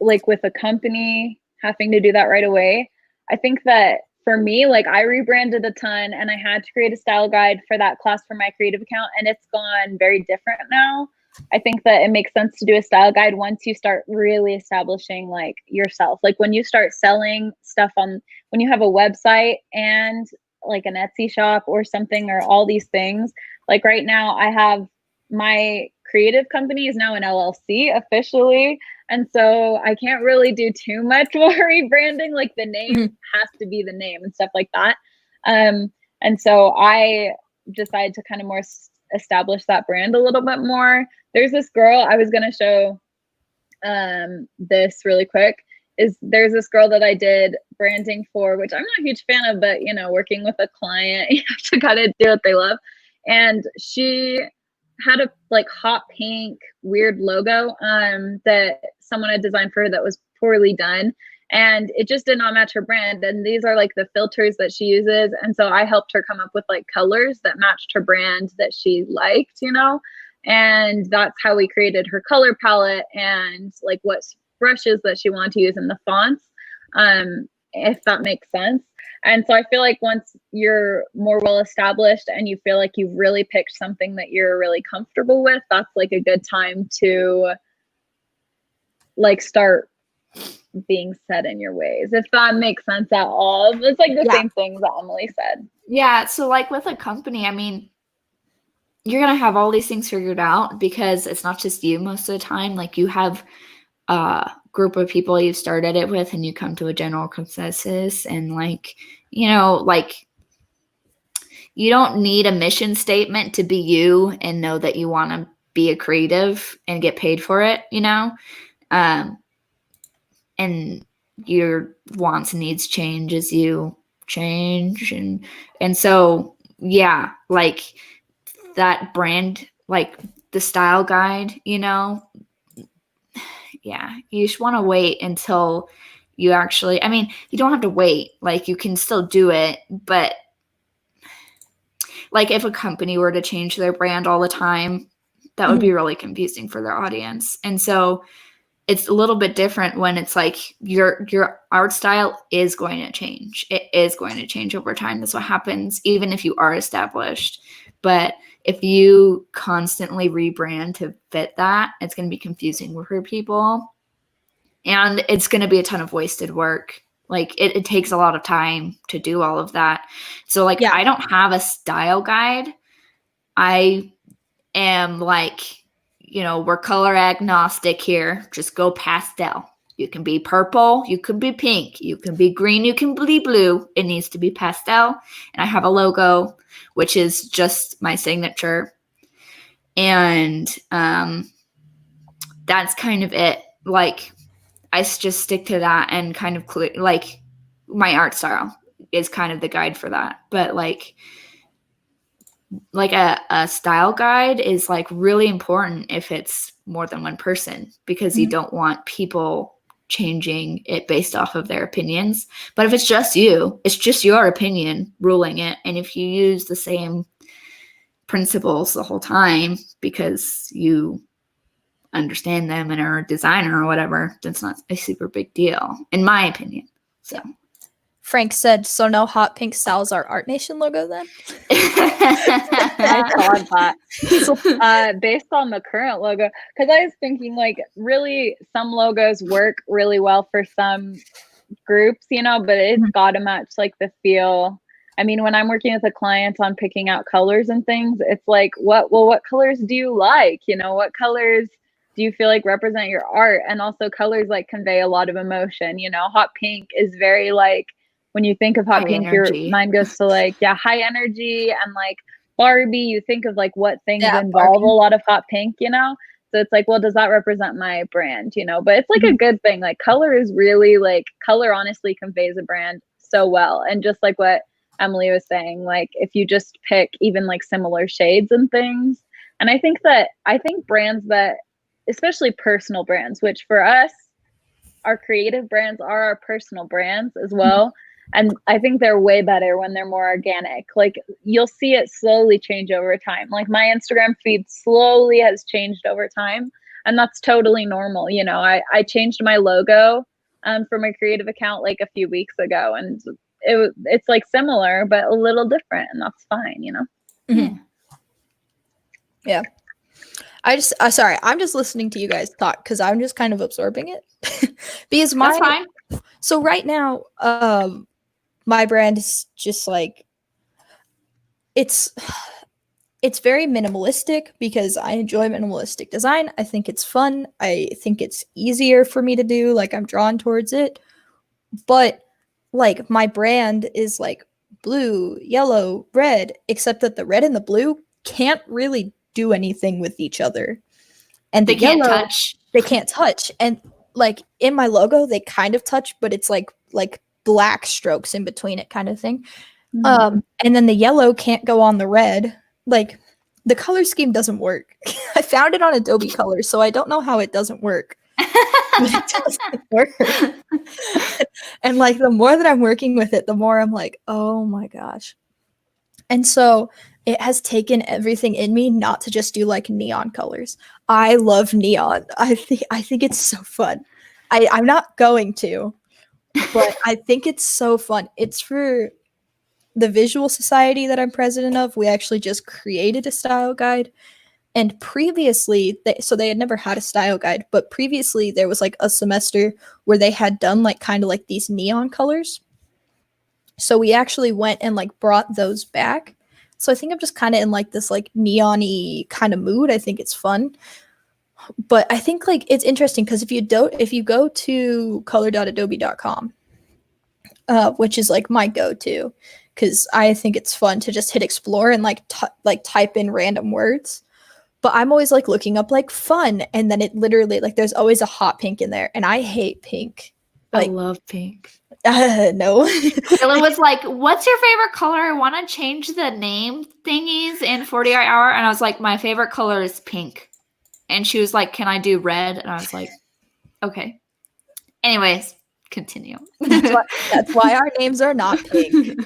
like with a company having to do that right away, I think that for me, like I rebranded a ton and I had to create a style guide for that class for my creative account, and it's gone very different now. I think that it makes sense to do a style guide once you start really establishing like yourself. Like when you start selling stuff on, when you have a website and like an Etsy shop or something, or all these things. Like right now I have my creative company is now an LLC officially. And so I can't really do too much more rebranding. Like the name has to be the name and stuff like that. And so I decided to kind of more establish that brand a little bit more. There's this girl I was going to show this really quick. There's this girl that I did branding for, which I'm not a huge fan of, but you know, working with a client, you have to kind of do what they love. And she had a like hot pink weird logo that someone had designed for her that was poorly done, and it just did not match her brand. And these are like the filters that she uses, and so I helped her come up with like colors that matched her brand that she liked, you know. And that's how we created her color palette and like what brushes that she wanted to use in the fonts, if that makes sense. And so I feel like once you're more well established and you feel like you've really picked something that you're really comfortable with, that's like a good time to like start being set in your ways, if that makes sense at all. It's like the same things that Emily said. Yeah. So like with a company, I mean, you're going to have all these things figured out because it's not just you most of the time. Like you have a group of people you've started it with and you come to a general consensus, and like, you know, like you don't need a mission statement to be you and know that you want to be a creative and get paid for it, you know? And your wants and needs change as you change. And so, yeah, like that brand, like the style guide, you know, yeah, you just want to wait until you actually, I mean, you don't have to wait, like you can still do it, but like if a company were to change their brand all the time, that would be really confusing for their audience. And so it's a little bit different when it's like your art style is going to change. It is going to change over time. That's what happens even if you are established. But if you constantly rebrand to fit that, it's going to be confusing for people. And it's going to be a ton of wasted work. Like it takes a lot of time to do all of that. So like, I don't have a style guide. I am like, you know, we're color agnostic here. Just go pastel. You can be purple. You can be pink. You can be green. You can be blue. It needs to be pastel. And I have a logo, which is just my signature. And that's kind of it. Like, I just stick to that and kind of like my art style is kind of the guide for that. But like a style guide is like really important if it's more than one person, because you don't want people changing it based off of their opinions. But if it's just you, it's just your opinion ruling it. And if you use the same principles the whole time because you understand them and are a designer or whatever, that's not a super big deal, in my opinion. So Frank said, so no hot pink styles our Art Nation logo then? I thought that. Based on the current logo, because I was thinking like really some logos work really well for some groups, you know, but it's got to match like the feel. I mean, when I'm working with a client on picking out colors and things, it's like, what colors do you like? You know, what colors do you feel like represent your art? And also colors like convey a lot of emotion. You know, hot pink is very like, when you think of hot pink, energy. Your mind goes to like, high energy. And like Barbie, you think of like what things involve Barbie. a lot of hot pink, you know? So it's like, well, does that represent my brand, you know? But it's like a good thing. Like color is really like, color honestly conveys a brand so well. And just like what Emily was saying, like if you just pick even like similar shades and things. And I think brands that, especially personal brands, which for us, our creative brands are our personal brands as well. And I think they're way better when they're more organic. Like you'll see it slowly change over time. Like my Instagram feed slowly has changed over time. And that's totally normal. You know, I changed my logo for my creative account like a few weeks ago. And it's like similar, but a little different. And that's fine, you know? Mm-hmm. Yeah. Sorry, I'm just listening to you guys talk because I'm just kind of absorbing it. Because that's fine. So right now, my brand is just like, it's very minimalistic because I enjoy minimalistic design. I think it's fun. I think it's easier for me to do. Like I'm drawn towards it. But like my brand is like blue, yellow, red, except that the red and the blue can't really do anything with each other. And the can't yellow, touch. They can't touch. And like in my logo, they kind of touch, but it's like black strokes in between it kind of thing. And then the yellow can't go on the red. Like the color scheme doesn't work. I found it on Adobe Colors, so I don't know how it doesn't work. It doesn't work. And like the more that I'm working with it, the more I'm like, oh my gosh. And so it has taken everything in me not to just do like neon colors. I love neon. I think it's so fun. I'm not going to, but I think it's so fun. It's for the Visual Society that I'm president of. We actually just created a style guide. And previously, they had never had a style guide, but previously there was like a semester where they had done like kind of like these neon colors. So we actually went and like brought those back. So I think I'm just kind of in like this like neon-y kind of mood. I think it's fun. But I think like it's interesting because if you go to color.adobe.com, which is like my go-to, because I think it's fun to just hit explore and like type in random words. But I'm always like looking up like fun, and then it literally like there's always a hot pink in there, and I hate pink. Like, I love pink. No. Kiley was like, what's your favorite color? I want to change the name thingies in 48 hour. And I was like, my favorite color is pink. And she was like, can I do red? And I was like, okay. Anyways, continue. That's why our names are not pink.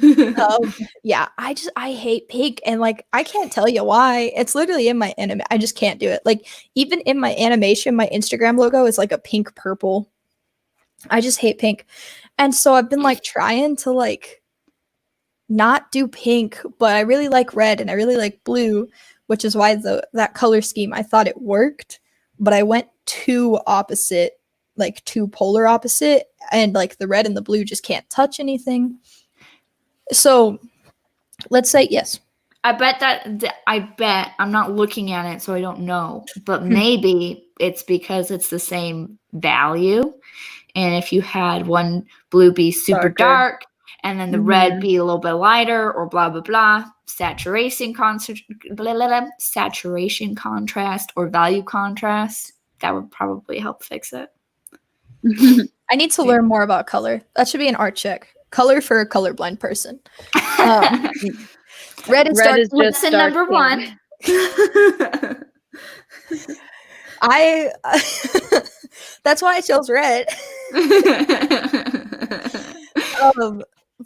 Yeah, I hate pink, and like I can't tell you why. It's literally in my anime. I just can't do it. Like even in my animation, my Instagram logo is like a pink purple. I just hate pink. And so I've been like trying to like not do pink, but I really like red and I really like blue, which is why that color scheme, I thought it worked, but I went too opposite, like too polar opposite, and like the red and the blue just can't touch anything. So let's say yes. I bet I'm not looking at it, so I don't know, but maybe it's because it's the same value. And if you had one blue be super dark and then the red be a little bit lighter or blah, blah, blah, saturation contrast or value contrast. that would probably help fix it. I need to learn more about color. That should be an art check. Color for a colorblind person. Red is Red dark. is just Lesson dark number pink. 1. I that's why I chose red.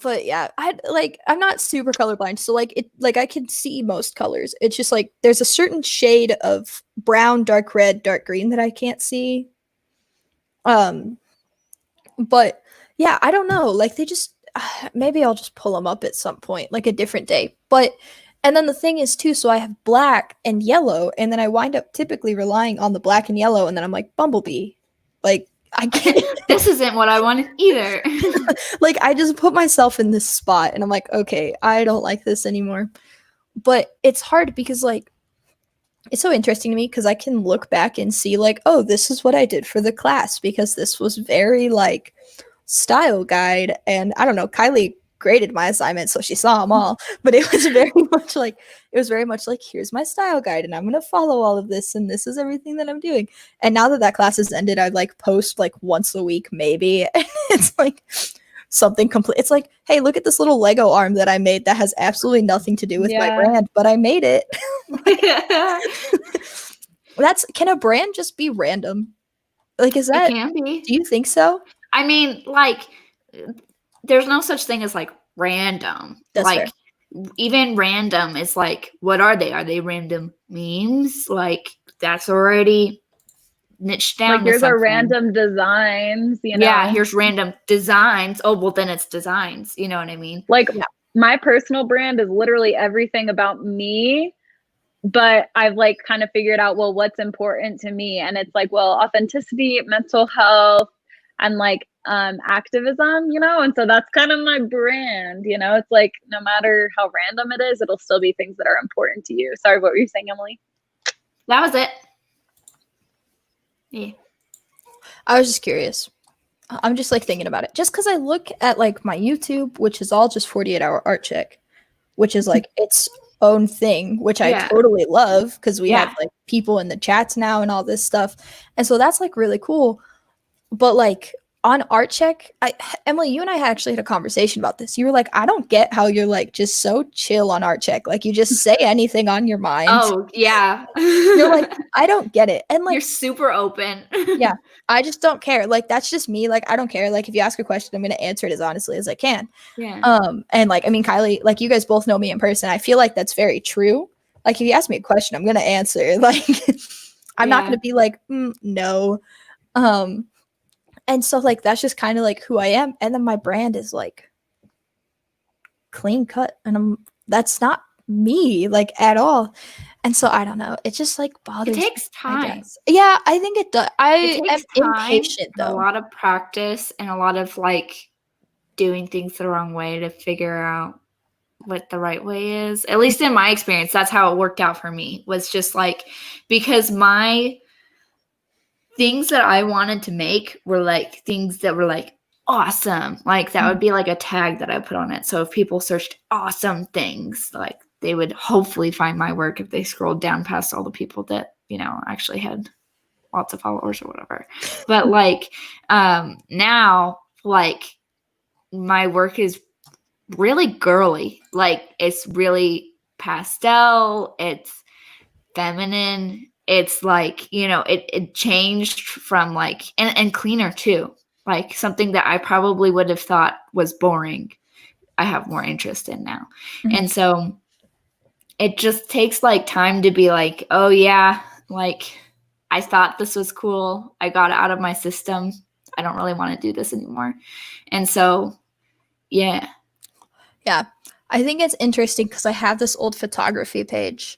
But yeah, I'm not super colorblind, so I can see most colors. It's just like there's a certain shade of brown, dark red, dark green that I can't see. But yeah, I don't know. Like they just maybe I'll just pull them up at some point, like a different day. But and then the thing is too, so I have black and yellow, and then I wind up typically relying on the black and yellow, and then I'm like Bumblebee, like I can't. This isn't what I wanted either. Like I just put myself in this spot, and I'm like, okay, I don't like this anymore. But it's hard because like it's so interesting to me because I can look back and see like, oh, this is what I did for the class because this was very like style guide, and I don't know, Kiley graded my assignments, so she saw them all, but it was very much like here's my style guide and I'm gonna follow all of this and this is everything that I'm doing. And now that class has ended, I like post like once a week maybe, and it's like something complete. It's like, hey, look at this little Lego arm that I made that has absolutely nothing to do with my brand, but I made it. Can a brand just be random? Like, is that? It can be. Do you think so? I mean, like, there's no such thing as like random. That's like fair. Even random is like, what are they? Are they random memes? Like that's already niched down. Like here's our random designs, you know. Yeah, here's random designs. Oh, well then it's designs. You know what I mean? Like my personal brand is literally everything about me, but I've like kind of figured out, well, what's important to me. And it's like, well, authenticity, mental health, and like activism, you know. And so that's kind of my brand, you know. It's like no matter how random it is, it'll still be things that are important to you. Sorry, what were you saying, Emily? That was it. Yeah, I was just curious. I'm just like thinking about it just because I look at like my YouTube, which is all just 48-hour art check, which is like its own thing, which I totally love because we have like people in the chats now and all this stuff, and so that's like really cool. But like on art check, Emily, you and I actually had a conversation about this. You were like, I don't get how you're like just so chill on art check. Like you just say anything on your mind. Oh yeah. You're like, I don't get it. And like you're super open. Yeah. I just don't care. Like that's just me. Like I don't care. Like if you ask a question, I'm gonna answer it as honestly as I can. Yeah. And like I mean Kiley, like you guys both know me in person. I feel like that's very true. Like if you ask me a question, I'm gonna answer. Like I'm not gonna be like, no. And so like that's just kind of like who I am. And then my brand is like clean cut. And that's not me like at all. And so I don't know. It just like bothers me. It takes time. Yeah, I think it does. I am impatient though. A lot of practice and a lot of like doing things the wrong way to figure out what the right way is. At least in my experience, that's how it worked out for me. Was just like because my things that I wanted to make were like things that were like awesome. Like that would be like a tag that I put on it. So if people searched awesome things, like they would hopefully find my work if they scrolled down past all the people that, you know, actually had lots of followers or whatever. But like now, like my work is really girly. Like it's really pastel. It's feminine. It's like, you know, it changed from like, and cleaner too. Like something that I probably would have thought was boring, I have more interest in now. Mm-hmm. And so it just takes like time to be like, oh yeah, like I thought this was cool. I got it out of my system. I don't really want to do this anymore. And so, yeah. Yeah. I think it's interesting because I have this old photography page.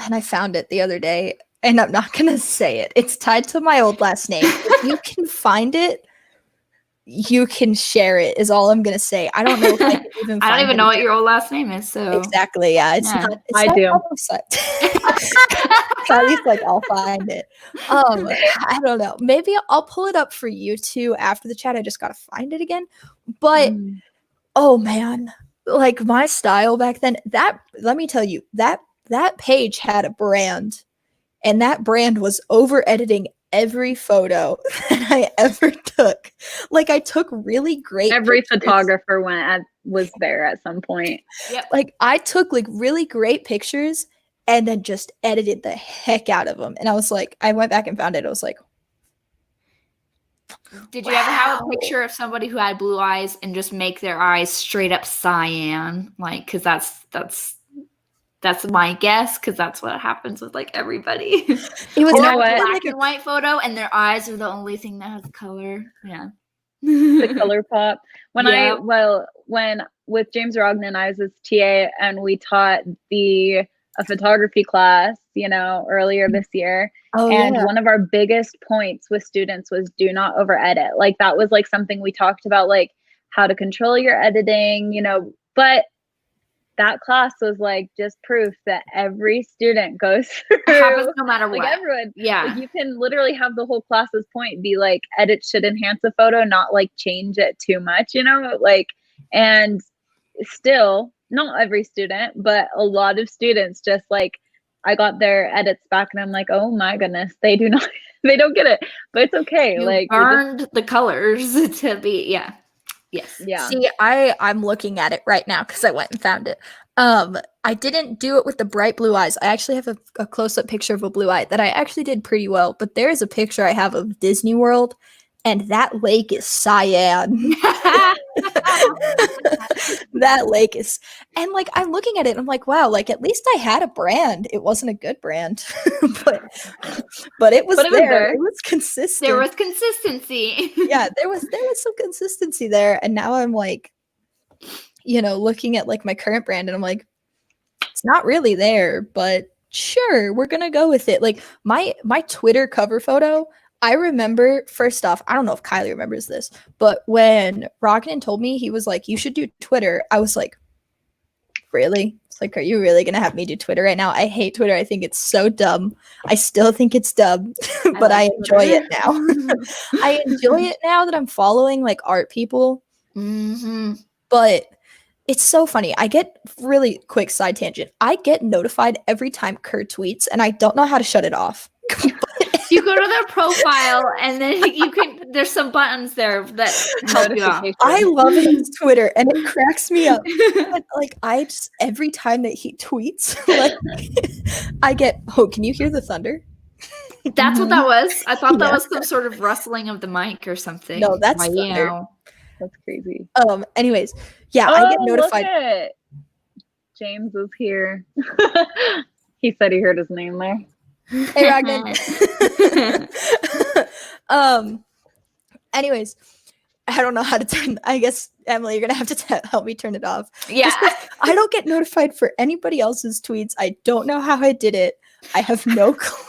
And I found it the other day, and I'm not going to say it. It's tied to my old last name. If you can find it, you can share it, is all I'm going to say. I don't know if I can even find it. I don't even know what your old last name is. So exactly. Yeah. It's not. It's I not do. So at least like I'll find it. I don't know. Maybe I'll pull it up for you too after the chat. I just got to find it again. But oh man, like my style back then, let me tell you, that page had a brand, and that brand was over editing every photo that I ever took. Like I took really great Every pictures. photographer was there at some point. Yep. Like I took like really great pictures and then just edited the heck out of them. And I was like, I went back and found it. I was like, Did you ever have a wow. picture of somebody who had blue eyes and just make their eyes straight up cyan? Like, because that's my guess, because that's what happens with like everybody. It was Or know a what? black and white photo, and their eyes are the only thing that has color. Yeah. The color pop. Yeah. When with James Rognan, I was his TA, and we taught a photography class, earlier this year. Oh, And yeah. one of our biggest points with students was do not over edit. Like that was like something we talked about, like how to control your editing, but that class was like just proof that every student goes through. It happens no matter Like what. everyone. Yeah. Like you can literally have the whole class's point be like, edit should enhance a photo, not like change it too much, like, and still not every student, but a lot of students just like, I got their edits back and I'm like, oh my goodness, they don't get it, but it's okay. You like burned the colors to be, yeah. Yes. yeah. See, I'm looking at it right now because I went and found it. I didn't do it with the bright blue eyes. I actually have a close-up picture of a blue eye that I actually did pretty well, but there is a picture I have of Disney World, and that lake is cyan. That lake is, and like I'm looking at it, and I'm like, wow, like at least I had a brand. It wasn't a good brand, but it was there. It was consistent. There was consistency. Yeah, there was some consistency there, and now I'm like, looking at like my current brand, and I'm like, it's not really there, but sure, we're gonna go with it. Like my Twitter cover photo, I remember, first off, I don't know if Kiley remembers this, but when Rognan told me, he was like, you should do Twitter, I was like, really? It's like, are you really gonna have me do Twitter right now? I hate Twitter. I think it's so dumb. I still think it's dumb, but I enjoy it now. I enjoy it now that I'm following like art people. Mm-hmm. But it's so funny. I get really quick side tangent. I get notified every time Kurt tweets, and I don't know how to shut it off. You go to their profile, and then there's some buttons there that help you out. I love his Twitter, and it cracks me up. But, like, I just, every time that he tweets, like, I get, oh, can you hear the thunder? That's what that was. I thought that Yeah. was some sort of rustling of the mic or something. No, that's thunder. That's crazy. Anyways, yeah, I get notified. Look at James is here. He said he heard his name there. Hey, Ragnar. Anyways, I don't know how to turn. I guess Emily, you're gonna have to help me turn it off. Yeah. I don't get notified for anybody else's tweets. I don't know how I did it. I have no clue.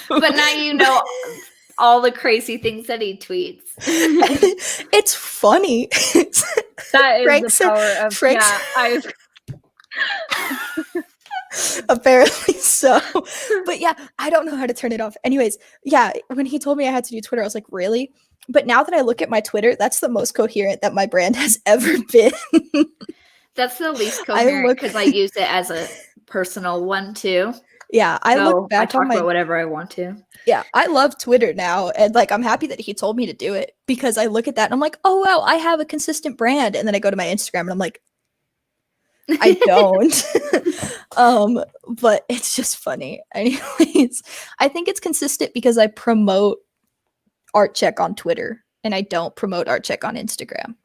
But now you know all the crazy things that he tweets. It's funny. That is Frank's the power of Frank's- Apparently so. But yeah, I don't know how to turn it off. Anyways, yeah, when he told me I had to do Twitter, I was like, really? But now that I look at my Twitter, that's the most coherent that my brand has ever been. That's the least coherent because I use it as a personal one too. Yeah, I look back on about whatever I want to. Yeah, I love Twitter now, and like I'm happy that he told me to do it because I look at that and I'm like, oh wow, I have a consistent brand, and then I go to my Instagram and I'm like, I don't. But it's just funny. Anyways, I think it's consistent because I promote Art Check on Twitter and I don't promote Art Check on Instagram.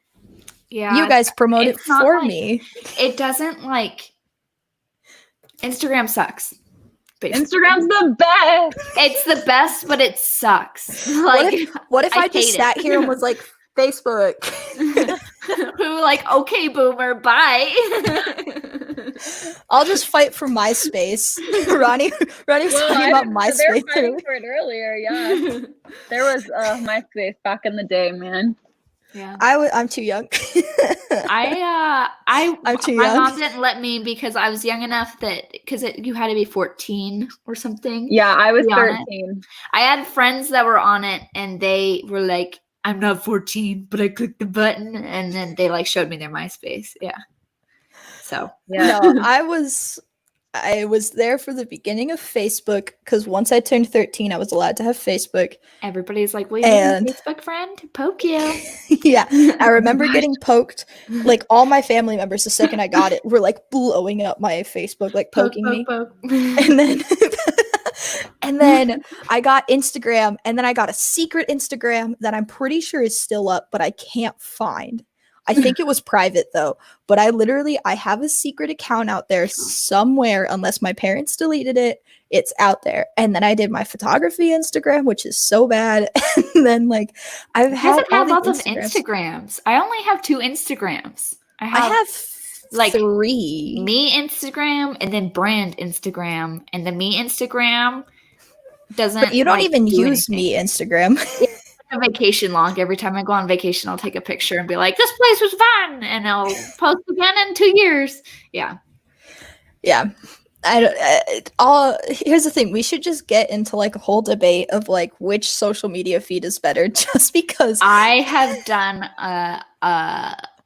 Yeah, you guys promote it for me. It doesn't like Instagram sucks. Basically. Instagram's the best. It's the best, but it sucks. Like, what if I just sat here and was like, Facebook? Who like, okay, boomer, bye. I'll just fight for MySpace. Ronnie was talking about MySpace. They were fighting for it earlier, yeah. There was MySpace back in the day, man. Yeah, I'm too young. I'm too my young. mom didn't let me because I was young enough because you had to be 14 or something. Yeah, I was 13. I had friends that were on it and they were like, I'm not 14, but I clicked the button, and then they like showed me their MySpace. Yeah. So yeah, no, I was there for the beginning of Facebook because once I turned 13, I was allowed to have Facebook. Everybody's like, "Will you And- be my Facebook friend? Poke you." Yeah, I remember getting poked. Like all my family members, the second I got it, were like blowing up my Facebook, like poking me. Poke. And then and then I got Instagram, and then I got a secret Instagram that I'm pretty sure is still up, but I can't find. I think it was private though, but I have a secret account out there somewhere unless my parents deleted it. It's out there. And then I did my photography Instagram, which is so bad. And then like I've had lots of Instagrams. I only have 2 Instagrams. I have like 3. Me Instagram and then brand Instagram, and the me Instagram doesn't. But you don't like, even do use anything. me Instagram. A vacation log. Every time I go on vacation, I'll take a picture and be like, "This place was fun," and I'll post again in 2 years. Yeah. Here's the thing, we should just get into like a whole debate of like which social media feed is better, just because I have done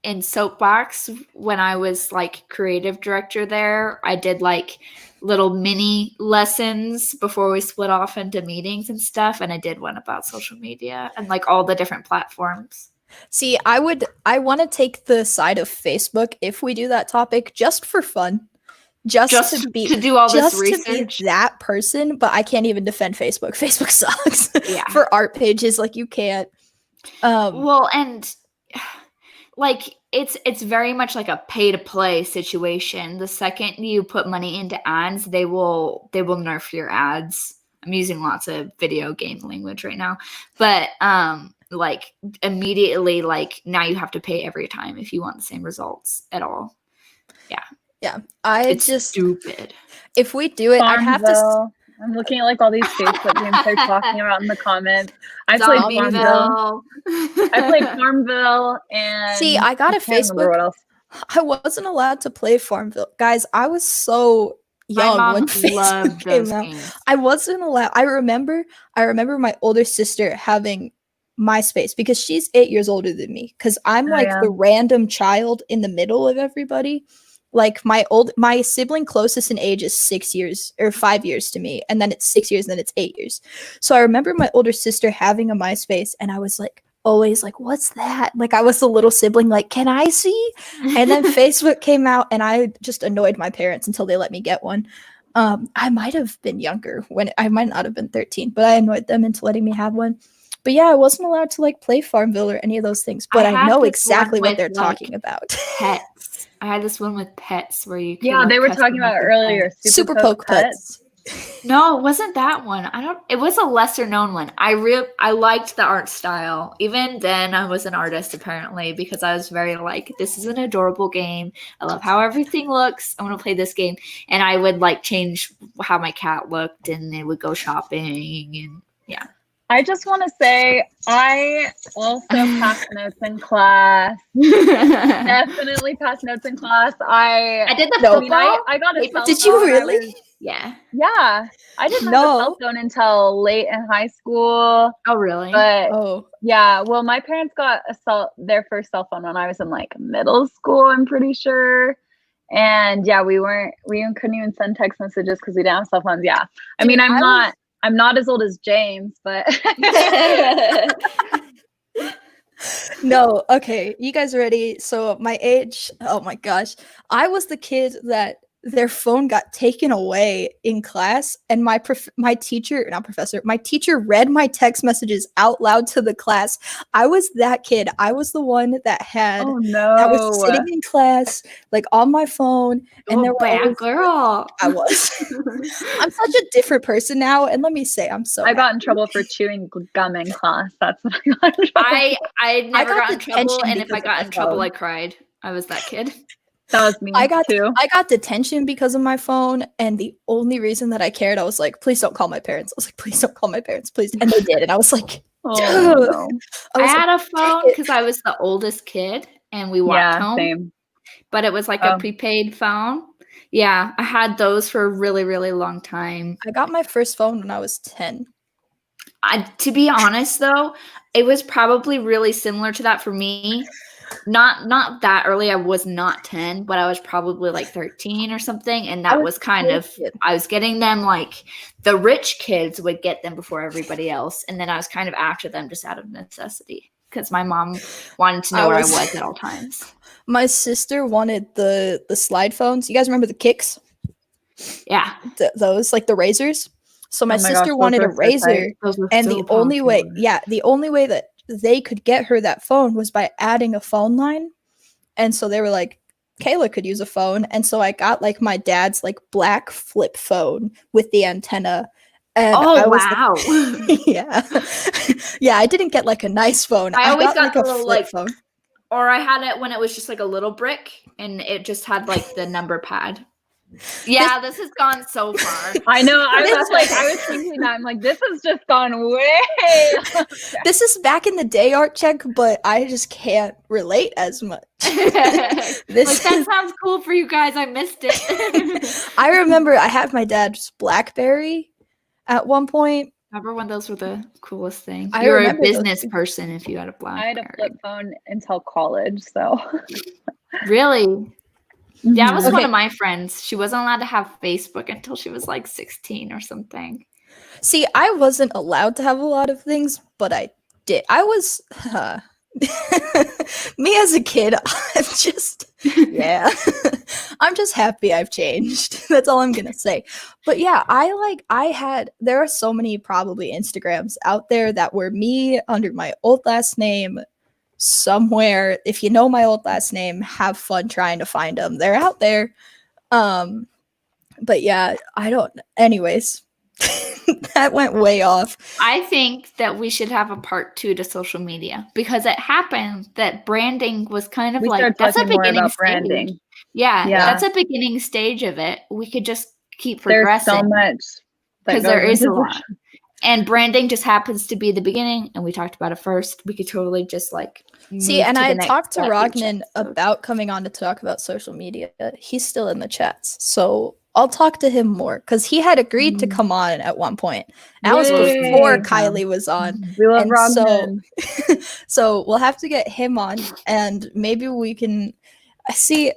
in Soapbox when I was like creative director there. I did like little mini lessons before we split off into meetings and stuff, and I did one about social media and like all the different platforms. See, I want to take the side of Facebook if we do that topic, just for fun. Just to do all this research. To be that person, but I can't even defend Facebook. Facebook sucks. Yeah. For art pages, like you can't. Well, and like it's very much like a pay to play situation. The second you put money into ads, they will nerf your ads. I'm using lots of video game language right now, but like immediately, like now you have to pay every time if you want the same results at all. Yeah, it's stupid. If we do it, I'd have to. I'm looking at like all these Facebook games they're talking about in the comments. I played Farmville. I played Farmville, and see, I got a Facebook. What else? I wasn't allowed to play Farmville, guys. I was so young when Facebook came out. Games. I wasn't allowed. I remember my older sister having MySpace because she's 8 years older than me. Because I'm the random child in the middle of everybody. Like my sibling closest in age is 6 years or 5 years to me, and then it's 6 years, and then it's 8 years. So I remember my older sister having a MySpace, and I was like always like, "What's that?" Like I was the little sibling, like, "Can I see?" And then Facebook came out, and I just annoyed my parents until they let me get one. I might have been younger when I might not have been 13, but I annoyed them into letting me have one. But yeah, I wasn't allowed to like play Farmville or any of those things. But I know exactly what they're talking about. Pets. I had this one with pets where you could, yeah, they were talking about earlier. Super Poke Pets. No, it wasn't that one. It was a lesser known one. I liked the art style. Even then I was an artist apparently, because I was very like, this is an adorable game. I love how everything looks. I want to play this game. And I would like change how my cat looked, and it would go shopping, and yeah. I just want to say I also passed notes in class. Definitely passed notes in class. I did the football. I got a cell phone. Did you really? Yeah. Yeah. I didn't have a cell phone until late in high school. Oh, really? But yeah, well, my parents got their first cell phone when I was in like middle school, I'm pretty sure. And yeah, we couldn't even send text messages because we didn't have cell phones. Yeah. I mean, I'm not as old as James, but no, okay. You guys ready? So my age, oh my gosh. I was the kid that their phone got taken away in class, and my teacher read my text messages out loud to the class. I was that kid. I was the one that had that was sitting in class like on my phone, and there were bad girl. I was. I'm such a different person now, and let me say, I got in trouble for chewing gum in class. That's what I got in trouble. I never got in trouble, and if I got in trouble, I cried. I was that kid. That was me too. I got detention because of my phone, and the only reason that I cared, I was like, "Please don't call my parents." I was like, "Please don't call my parents, please." And they did, and I was like, no. I had a phone because I was the oldest kid, and we walked home. Same. But it was like a prepaid phone. Yeah, I had those for a really, really long time. I got my first phone when I was 10. To be honest, though, it was probably really similar to that for me. not that early. I was not 10, but I was probably like 13 or something. And that was kind of, I was getting them like the rich kids would get them before everybody else. And then I was kind of after them just out of necessity because my mom wanted to know where I was at all times. My sister wanted the slide phones. You guys remember the Kicks? Yeah. Those, like the razors. So my sister gosh, wanted a those were razor. And so the only way, popular. the only way that they could get her that phone was by adding a phone line. And so they were like, Kayla could use a phone. And so I got like my dad's like black flip phone with the antenna. And I was wow. yeah. Yeah, I didn't get like a nice phone. I always got like the a little, flip like, phone. Or I had it when it was just like a little brick and it just had like the number pad. Yeah, this has gone so far. I know. I was thinking that. I'm like, this has just gone way. This is back in the day, Art Check, but I just can't relate as much. Like, that sounds cool for you guys. I missed it. I remember I had my dad's BlackBerry at one point. Remember when those were the coolest thing? I You were a remember those. business person if you had a BlackBerry. I had a flip phone until college, so. Really? That was one Okay. of my friends. She wasn't allowed to have Facebook until she was like 16 or something. See, I wasn't allowed to have a lot of things, but I did. I was me as a kid. I'm just I'm just happy I've changed. That's all I'm gonna say. But yeah, there are so many probably Instagrams out there that were me under my old last name somewhere. If you know my old last name, have fun trying to find them. They're out there. But yeah, anyways. That went way off. I think that we should have a part 2 to social media because it happened that branding was kind of like that's a beginning stage. Branding. Yeah, that's a beginning stage of it. We could just keep There's progressing. so much because there is a lot. And branding just happens to be the beginning, and we talked about it first. We could totally just like see. And I talked to Ragnan about coming on to talk about social media. He's still in the chats, so I'll talk to him more because he had agreed to come on at one point. That was before Kiley was on. We love Ragnan. So we'll have to get him on, and maybe we can see.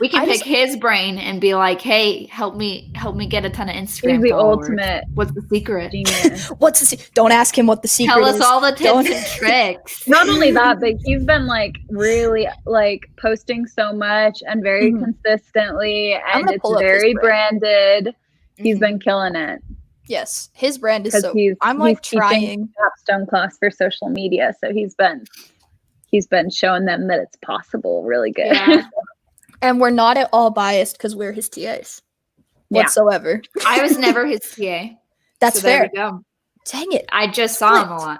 We can pick his brain and be like, "Hey, help me get a ton of Instagram." He's the followers. ultimate. What's the secret? Don't ask him what the secret is. Tell us all the tips and tricks. Not only that, but he's been like really like posting so much and very consistently, and it's very branded. He's been killing it. Yes, his brand is so. I'm he's trying capstone class for social media, so he's been showing them that it's possible. Really good. Yeah. And we're not at all biased because we're his TAs whatsoever. I was never his TA. That's fair. There we go. Dang it. I just saw him a lot.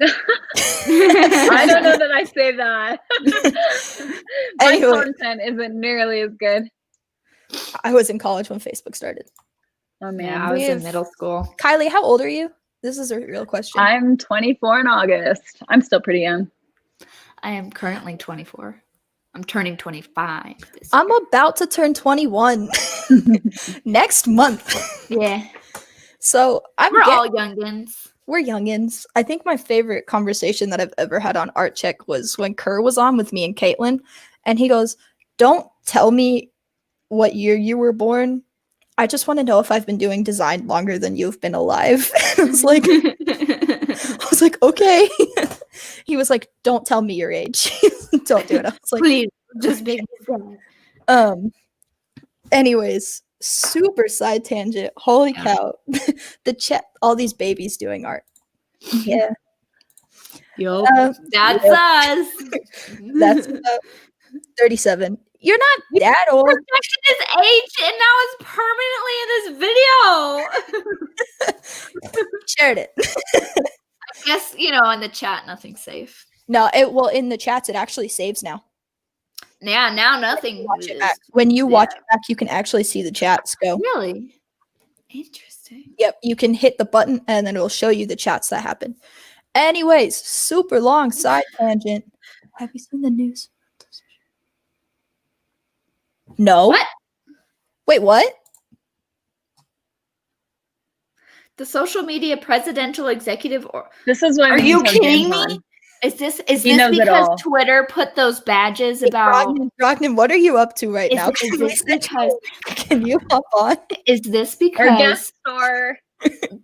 I don't know that I say that. My content isn't nearly as good. I was in college when Facebook started. Oh man, yeah, I was in middle school. Kylie, how old are you? This is a real question. I'm 24 in August. I'm still pretty young. I am currently 24. I'm turning 25 this year. I'm about to turn 21 next month. Yeah. So we're all youngins. We're youngins. I think my favorite conversation that I've ever had on Art Check was when Kerr was on with me and Caitlin, and he goes, "Don't tell me what year you were born. I just want to know if I've been doing design longer than you've been alive." I was like, okay. He was like, "Don't tell me your age. Don't do it." I was like, please, just make me sad. Anyways, super side tangent. Holy cow. The chat, all these babies doing art. Yeah. Yo, that's us. That's 37. You're not that old. Protected his age, and now it's permanently in this video. Shared it. I guess, in the chat, nothing's safe. No, in the chats, it actually saves now. Yeah, now nothing. When you watch it back, you can actually see the chats go. Really? Interesting. Yep, you can hit the button, and then it'll show you the chats that happen. Anyways, super long side tangent. Have you seen the news? No. What? Wait, what? The social media presidential executive or This is why are we you need to have kidding James me? on. Is this He knows it because all. Twitter put those badges Hey, about Rognan, what are you up to right is now? this because Can you hop on? is this Our guest because star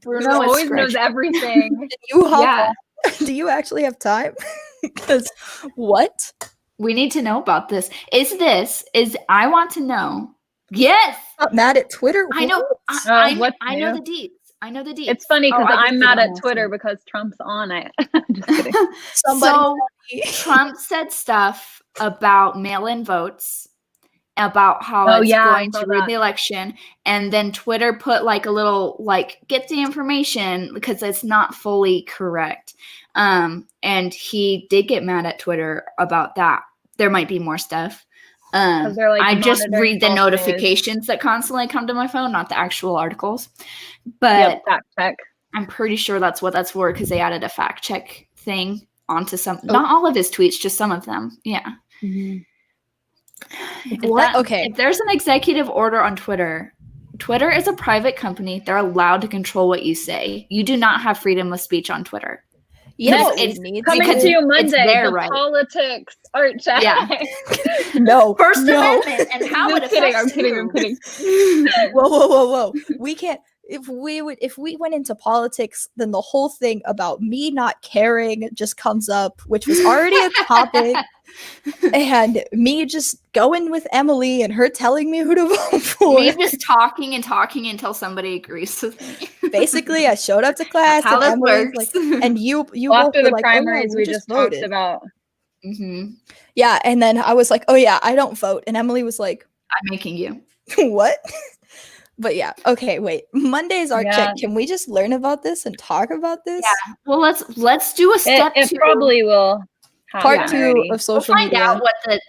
Bruno who is always knows scratching? everything. Can you hop Yeah, on? Do you actually have time? Because what? we need to know about this. I want to know. Yes, Not mad at Twitter? I know. What? I What's know new? the deets. I know the deets. It's funny because I just I'm did mad it at last Twitter week. because Trump's on it. Just kidding. Somebody So tell me. Trump said stuff about mail-in votes, about how Oh, it's yeah, I going saw to rig that. the election, and then Twitter put like a little like get the information because it's not fully correct. And he did get mad at Twitter about that. There might be more stuff. 'Cause they're, like, I just monitoring read the false notifications that constantly come to my phone, not the actual articles. But Yep, fact check. I'm pretty sure that's what that's for because they added a fact check thing onto some, Oh. not all of his tweets, just some of them. Yeah. What? Okay. If there's an executive order on Twitter, Twitter is a private company. They're allowed to control what you say. You do not have freedom of speech on Twitter. You know Because what we it's need Coming because to you it's Monday, their the right. politics art chat. Yeah. No. First no. Amendment and how it Just kidding, affects I'm kidding, you. I'm kidding. Whoa. We can't. If we went into politics, then the whole thing about me not caring just comes up, which was already a topic. And me just going with Emily and her telling me who to vote for. Me just talking until somebody agrees with me. Basically, I showed up to class How and this Emily was works. like, and you Well, both after were the like, oh, yeah, primaries, we just talked voted. about. Mm-hmm. Yeah, and then I was like, oh yeah, I don't vote, and Emily was like, I'm making you. what? But yeah, okay, wait. Monday's art Yeah. check. Can we just learn about this and talk about this? Yeah. Well, let's do a step It two. probably will happen Part 2 already. of social we'll find media. out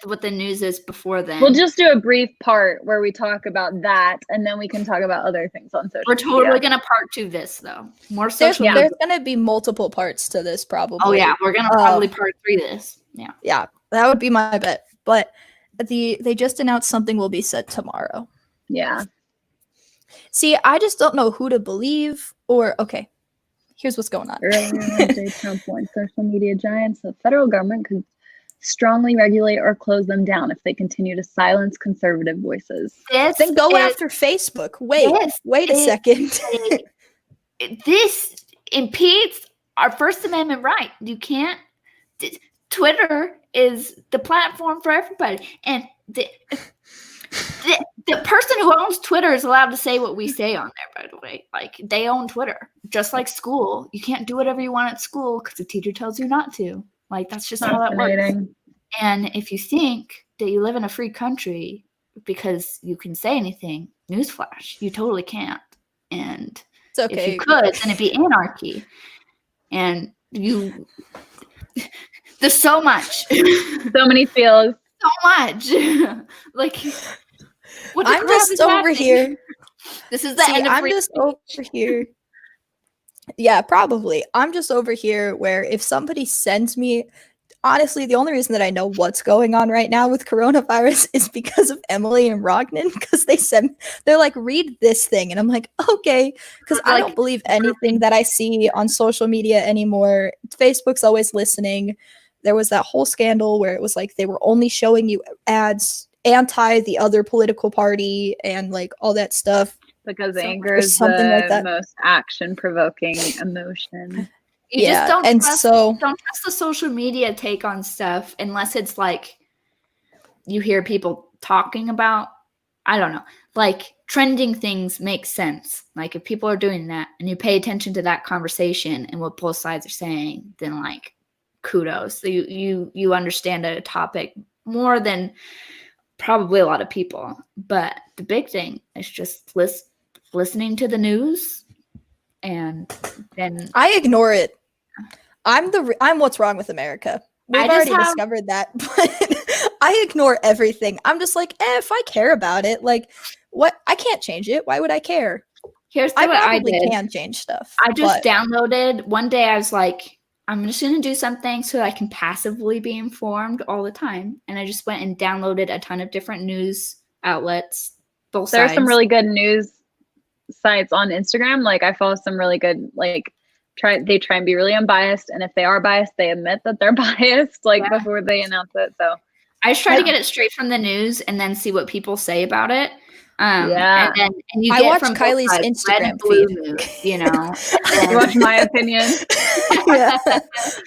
what the news is before then. We'll just do a brief part where we talk about that, and then we can talk about other things on social We're totally media. gonna part 2 this though. More There's, social media. there's gonna be multiple parts to this probably. Oh yeah, we're gonna probably part 3 this. Yeah. Yeah, that would be my bet. But they just announced something will be said tomorrow. Yeah. See, I just don't know who to believe or okay. Here's what's going on. Earlier Wednesday, Trump warned social media giants the federal government could strongly regulate or close them down if they continue to silence conservative voices. Then go after Facebook. Wait a second. This impedes our First Amendment right. You can't. Twitter is the platform for everybody, and the person who owns Twitter is allowed to say what we say on there. By the way, like they own Twitter, just like school. You can't do whatever you want at school because the teacher tells you not to. Like that's just how that works. And if you think that you live in a free country because you can say anything, newsflash, you totally can't. And it's okay. If you could, then it'd be anarchy. And there's so much. So many feels. So much. Like I'm just over here. This is the end of I'm just over here. Yeah, probably. I'm just over here where if somebody sends me, honestly, the only reason that I know what's going on right now with coronavirus is because of Emily and Rognan, because they're like, read this thing. And I'm like, okay, because I don't believe anything that I see on social media anymore. Facebook's always listening. There was that whole scandal where it was like they were only showing you ads anti the other political party and like all that stuff. Because So- anger or is something like the that. most action-provoking emotion. You just don't and trust, so don't trust the social media take on stuff unless it's like you hear people talking about, I don't know, like trending things make sense. Like if people are doing that and you pay attention to that conversation and what both sides are saying, then like kudos. So you understand a topic more than probably a lot of people. But the big thing is just listening to the news, and then I ignore it. I'm what's wrong with America. We've already discovered that, but I ignore everything. I'm just like, if I care about it, like, what? I can't change it. Why would I care? Here's I what I probably did. can change stuff. I just but- downloaded one day. I was like, I'm just going to do something so I can passively be informed all the time. And I just went and downloaded a ton of different news outlets. Both There are sides. some really good news sites on Instagram. Like I follow some really good, like they try and be really unbiased. And if they are biased, they admit that they're biased, like before they announce it. So I just try to get it straight from the news and then see what people say about it. And you I get watch from both Kiley's sides, Instagram red, blue feed. mood, you know. you watch my opinion. Yeah.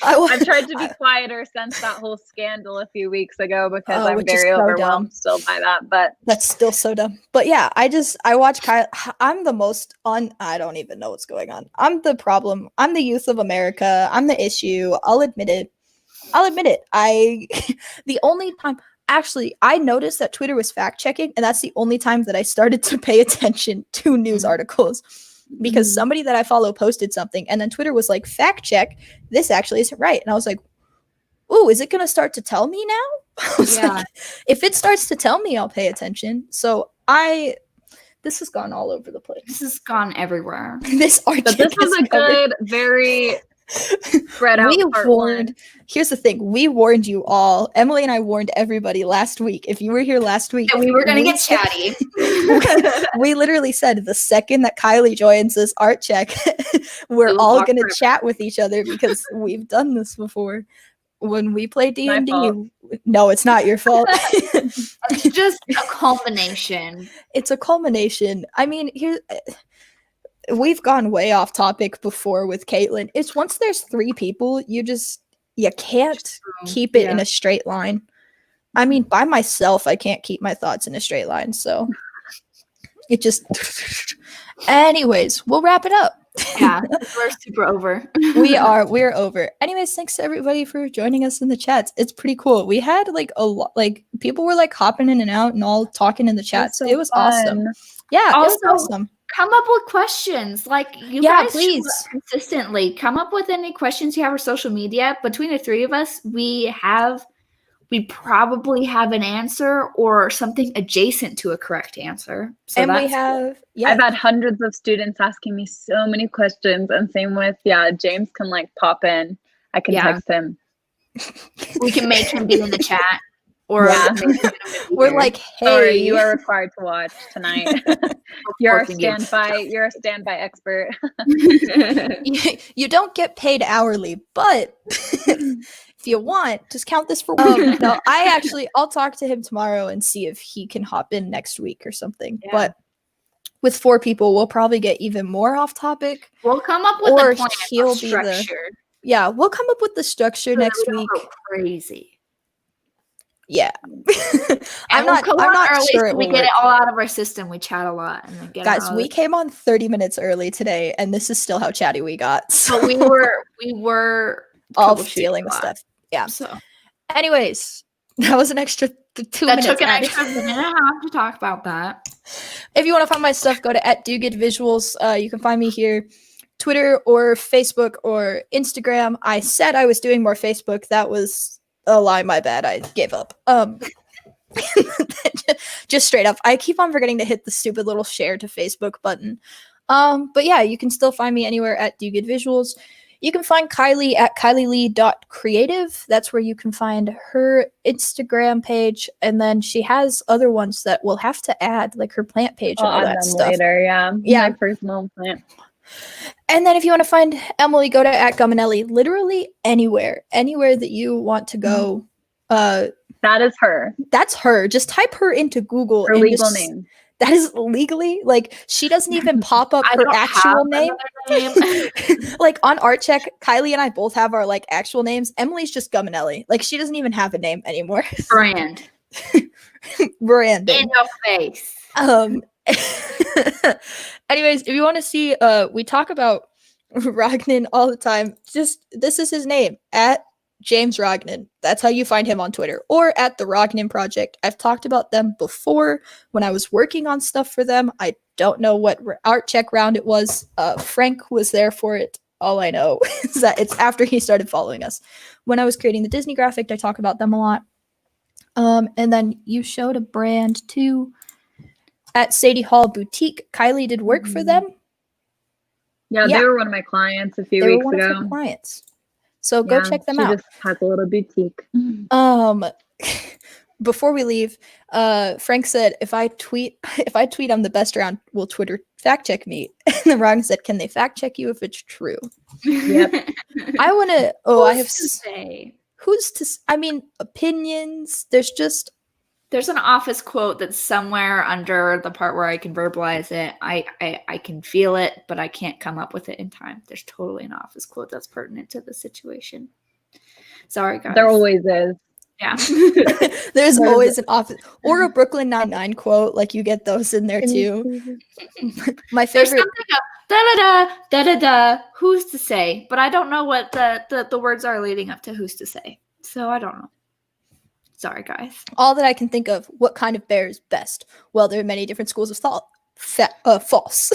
I've tried to be quieter since that whole scandal a few weeks ago because I'm which is very so overwhelmed dumb. still by that. But That's still so dumb. But yeah, I watch Kyle. I'm the most I don't even know what's going on. I'm the problem. I'm the youth of America. I'm the issue. I'll admit it. The only time actually I noticed that Twitter was fact checking, and that's the only time that I started to pay attention to news articles. Because somebody that I follow posted something, and then Twitter was like, fact check, this actually isn't right. And I was like, oh, is it going to start to tell me now? I was like, if it starts to tell me, I'll pay attention. So this has gone all over the place. This has gone everywhere. but this was a good, very spread out part one. Here's the thing. We warned you all. Emily and I warned everybody last week. If you were here last week. And we were going to get chatty. We literally said the second that Kiley joins this art check, we're all going to chat with each other because we've done this before. When we play D&D, no, it's not your fault. It's just a culmination. It's a culmination. I mean, we've gone way off topic before with Caitlin. It's once there's 3 people, you can't keep it in a straight line. I mean, by myself, I can't keep my thoughts in a straight line. So it just, anyways, we'll wrap it up. Yeah, we're super over. We're over. Anyways, thanks to everybody for joining us in the chats. It's pretty cool. We had like a lot, like people were like hopping in and out and all talking in the chats. It was awesome. Yeah, also, it was awesome. Come up with questions. Like you guys please consistently come up with any questions you have for social media. Between the 3 of us, we probably have an answer or something adjacent to a correct answer. So and we have, I've had hundreds of students asking me so many questions, and same with, James can like pop in. I can text him. We can make him be in the chat. Or we're like, hey, sorry, you are required to watch tonight. You're a standby expert. You don't get paid hourly, but if you want, just count this for week. No, I'll talk to him tomorrow and see if he can hop in next week or something. Yeah. But with 4 people, we'll probably get even more off topic. We'll come up with a plan, he'll be we'll come up with the structure next week. Crazy. Yeah. I'm not sure it will. We get it all out of our system. We chat a lot and then get guys, we came on 30 minutes early today, and this is still how chatty we got. So but we were all dealing with stuff. Yeah. So anyways, that was an extra 2 minutes. That took an extra minute and a half to talk about that. If you want to find my stuff, go to @diuguidvisuals. You can find me here, Twitter or Facebook or Instagram. I said I was doing more Facebook. That was a lie, my bad. I gave up. Just straight up. I keep on forgetting to hit the stupid little share to Facebook button. But yeah, you can still find me anywhere @diuguidvisuals. You can find Kiley at kileylee.creative. That's where you can find her Instagram page, and then she has other ones that we'll have to add, like her plant page and all that stuff. Later, my personal plant. And then if you want to find Emily, go to @Guminelli. Literally anywhere that you want to go. That is her. That's her. Just type her into Google. Her legal name. That is legally, like, she doesn't even pop up her actual name. Like on Art Check, Kiley and I both have our like actual names. Emily's just Guminelli. Like, she doesn't even have a name anymore. Brand. Branding. In your face. Anyways, if you want to see, we talk about Rognan all the time. Just, this is his name, @James Rognan. That's how you find him on Twitter, or @The Rognan Project. I've talked about them before when I was working on stuff for them. I don't know what art check round it was. Frank was there for it. All I know is that it's after he started following us. When I was creating the Disney graphic, I talk about them a lot. And then you showed a brand too. @Sadie Hall Boutique. Kiley did work for them. Yeah, they were one of my clients a few weeks ago. They were one of her clients. So go check them out. She just has a little boutique. Before we leave, Frank said if I tweet I'm the best around, will Twitter fact check me. And the wrong said, can they fact check you if it's true? Yep. I want to, I have, Who's to say? I mean, opinions. There's an office quote that's somewhere under the part where I can verbalize it. I can feel it, but I can't come up with it in time. There's totally an office quote that's pertinent to the situation. Sorry, guys. There always is. Yeah. There's always an office or a Brooklyn Nine-Nine quote. Like you get those in there too. My There's favorite. something of da da da da. Who's to say? But I don't know what the words are leading up to who's to say. So I don't know. Sorry, guys. All that I can think of. What kind of bear is best? Well, there are many different schools of thought. False.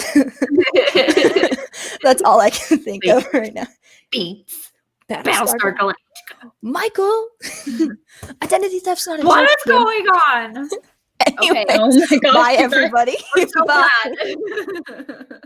That's all I can think of right now. Beats. Battlestar Battlestar Galactica. Michael. Identity theft's not a What joke is to him. going on? Anyways, Okay. Oh my god. bye everybody. I'm so Bye. glad.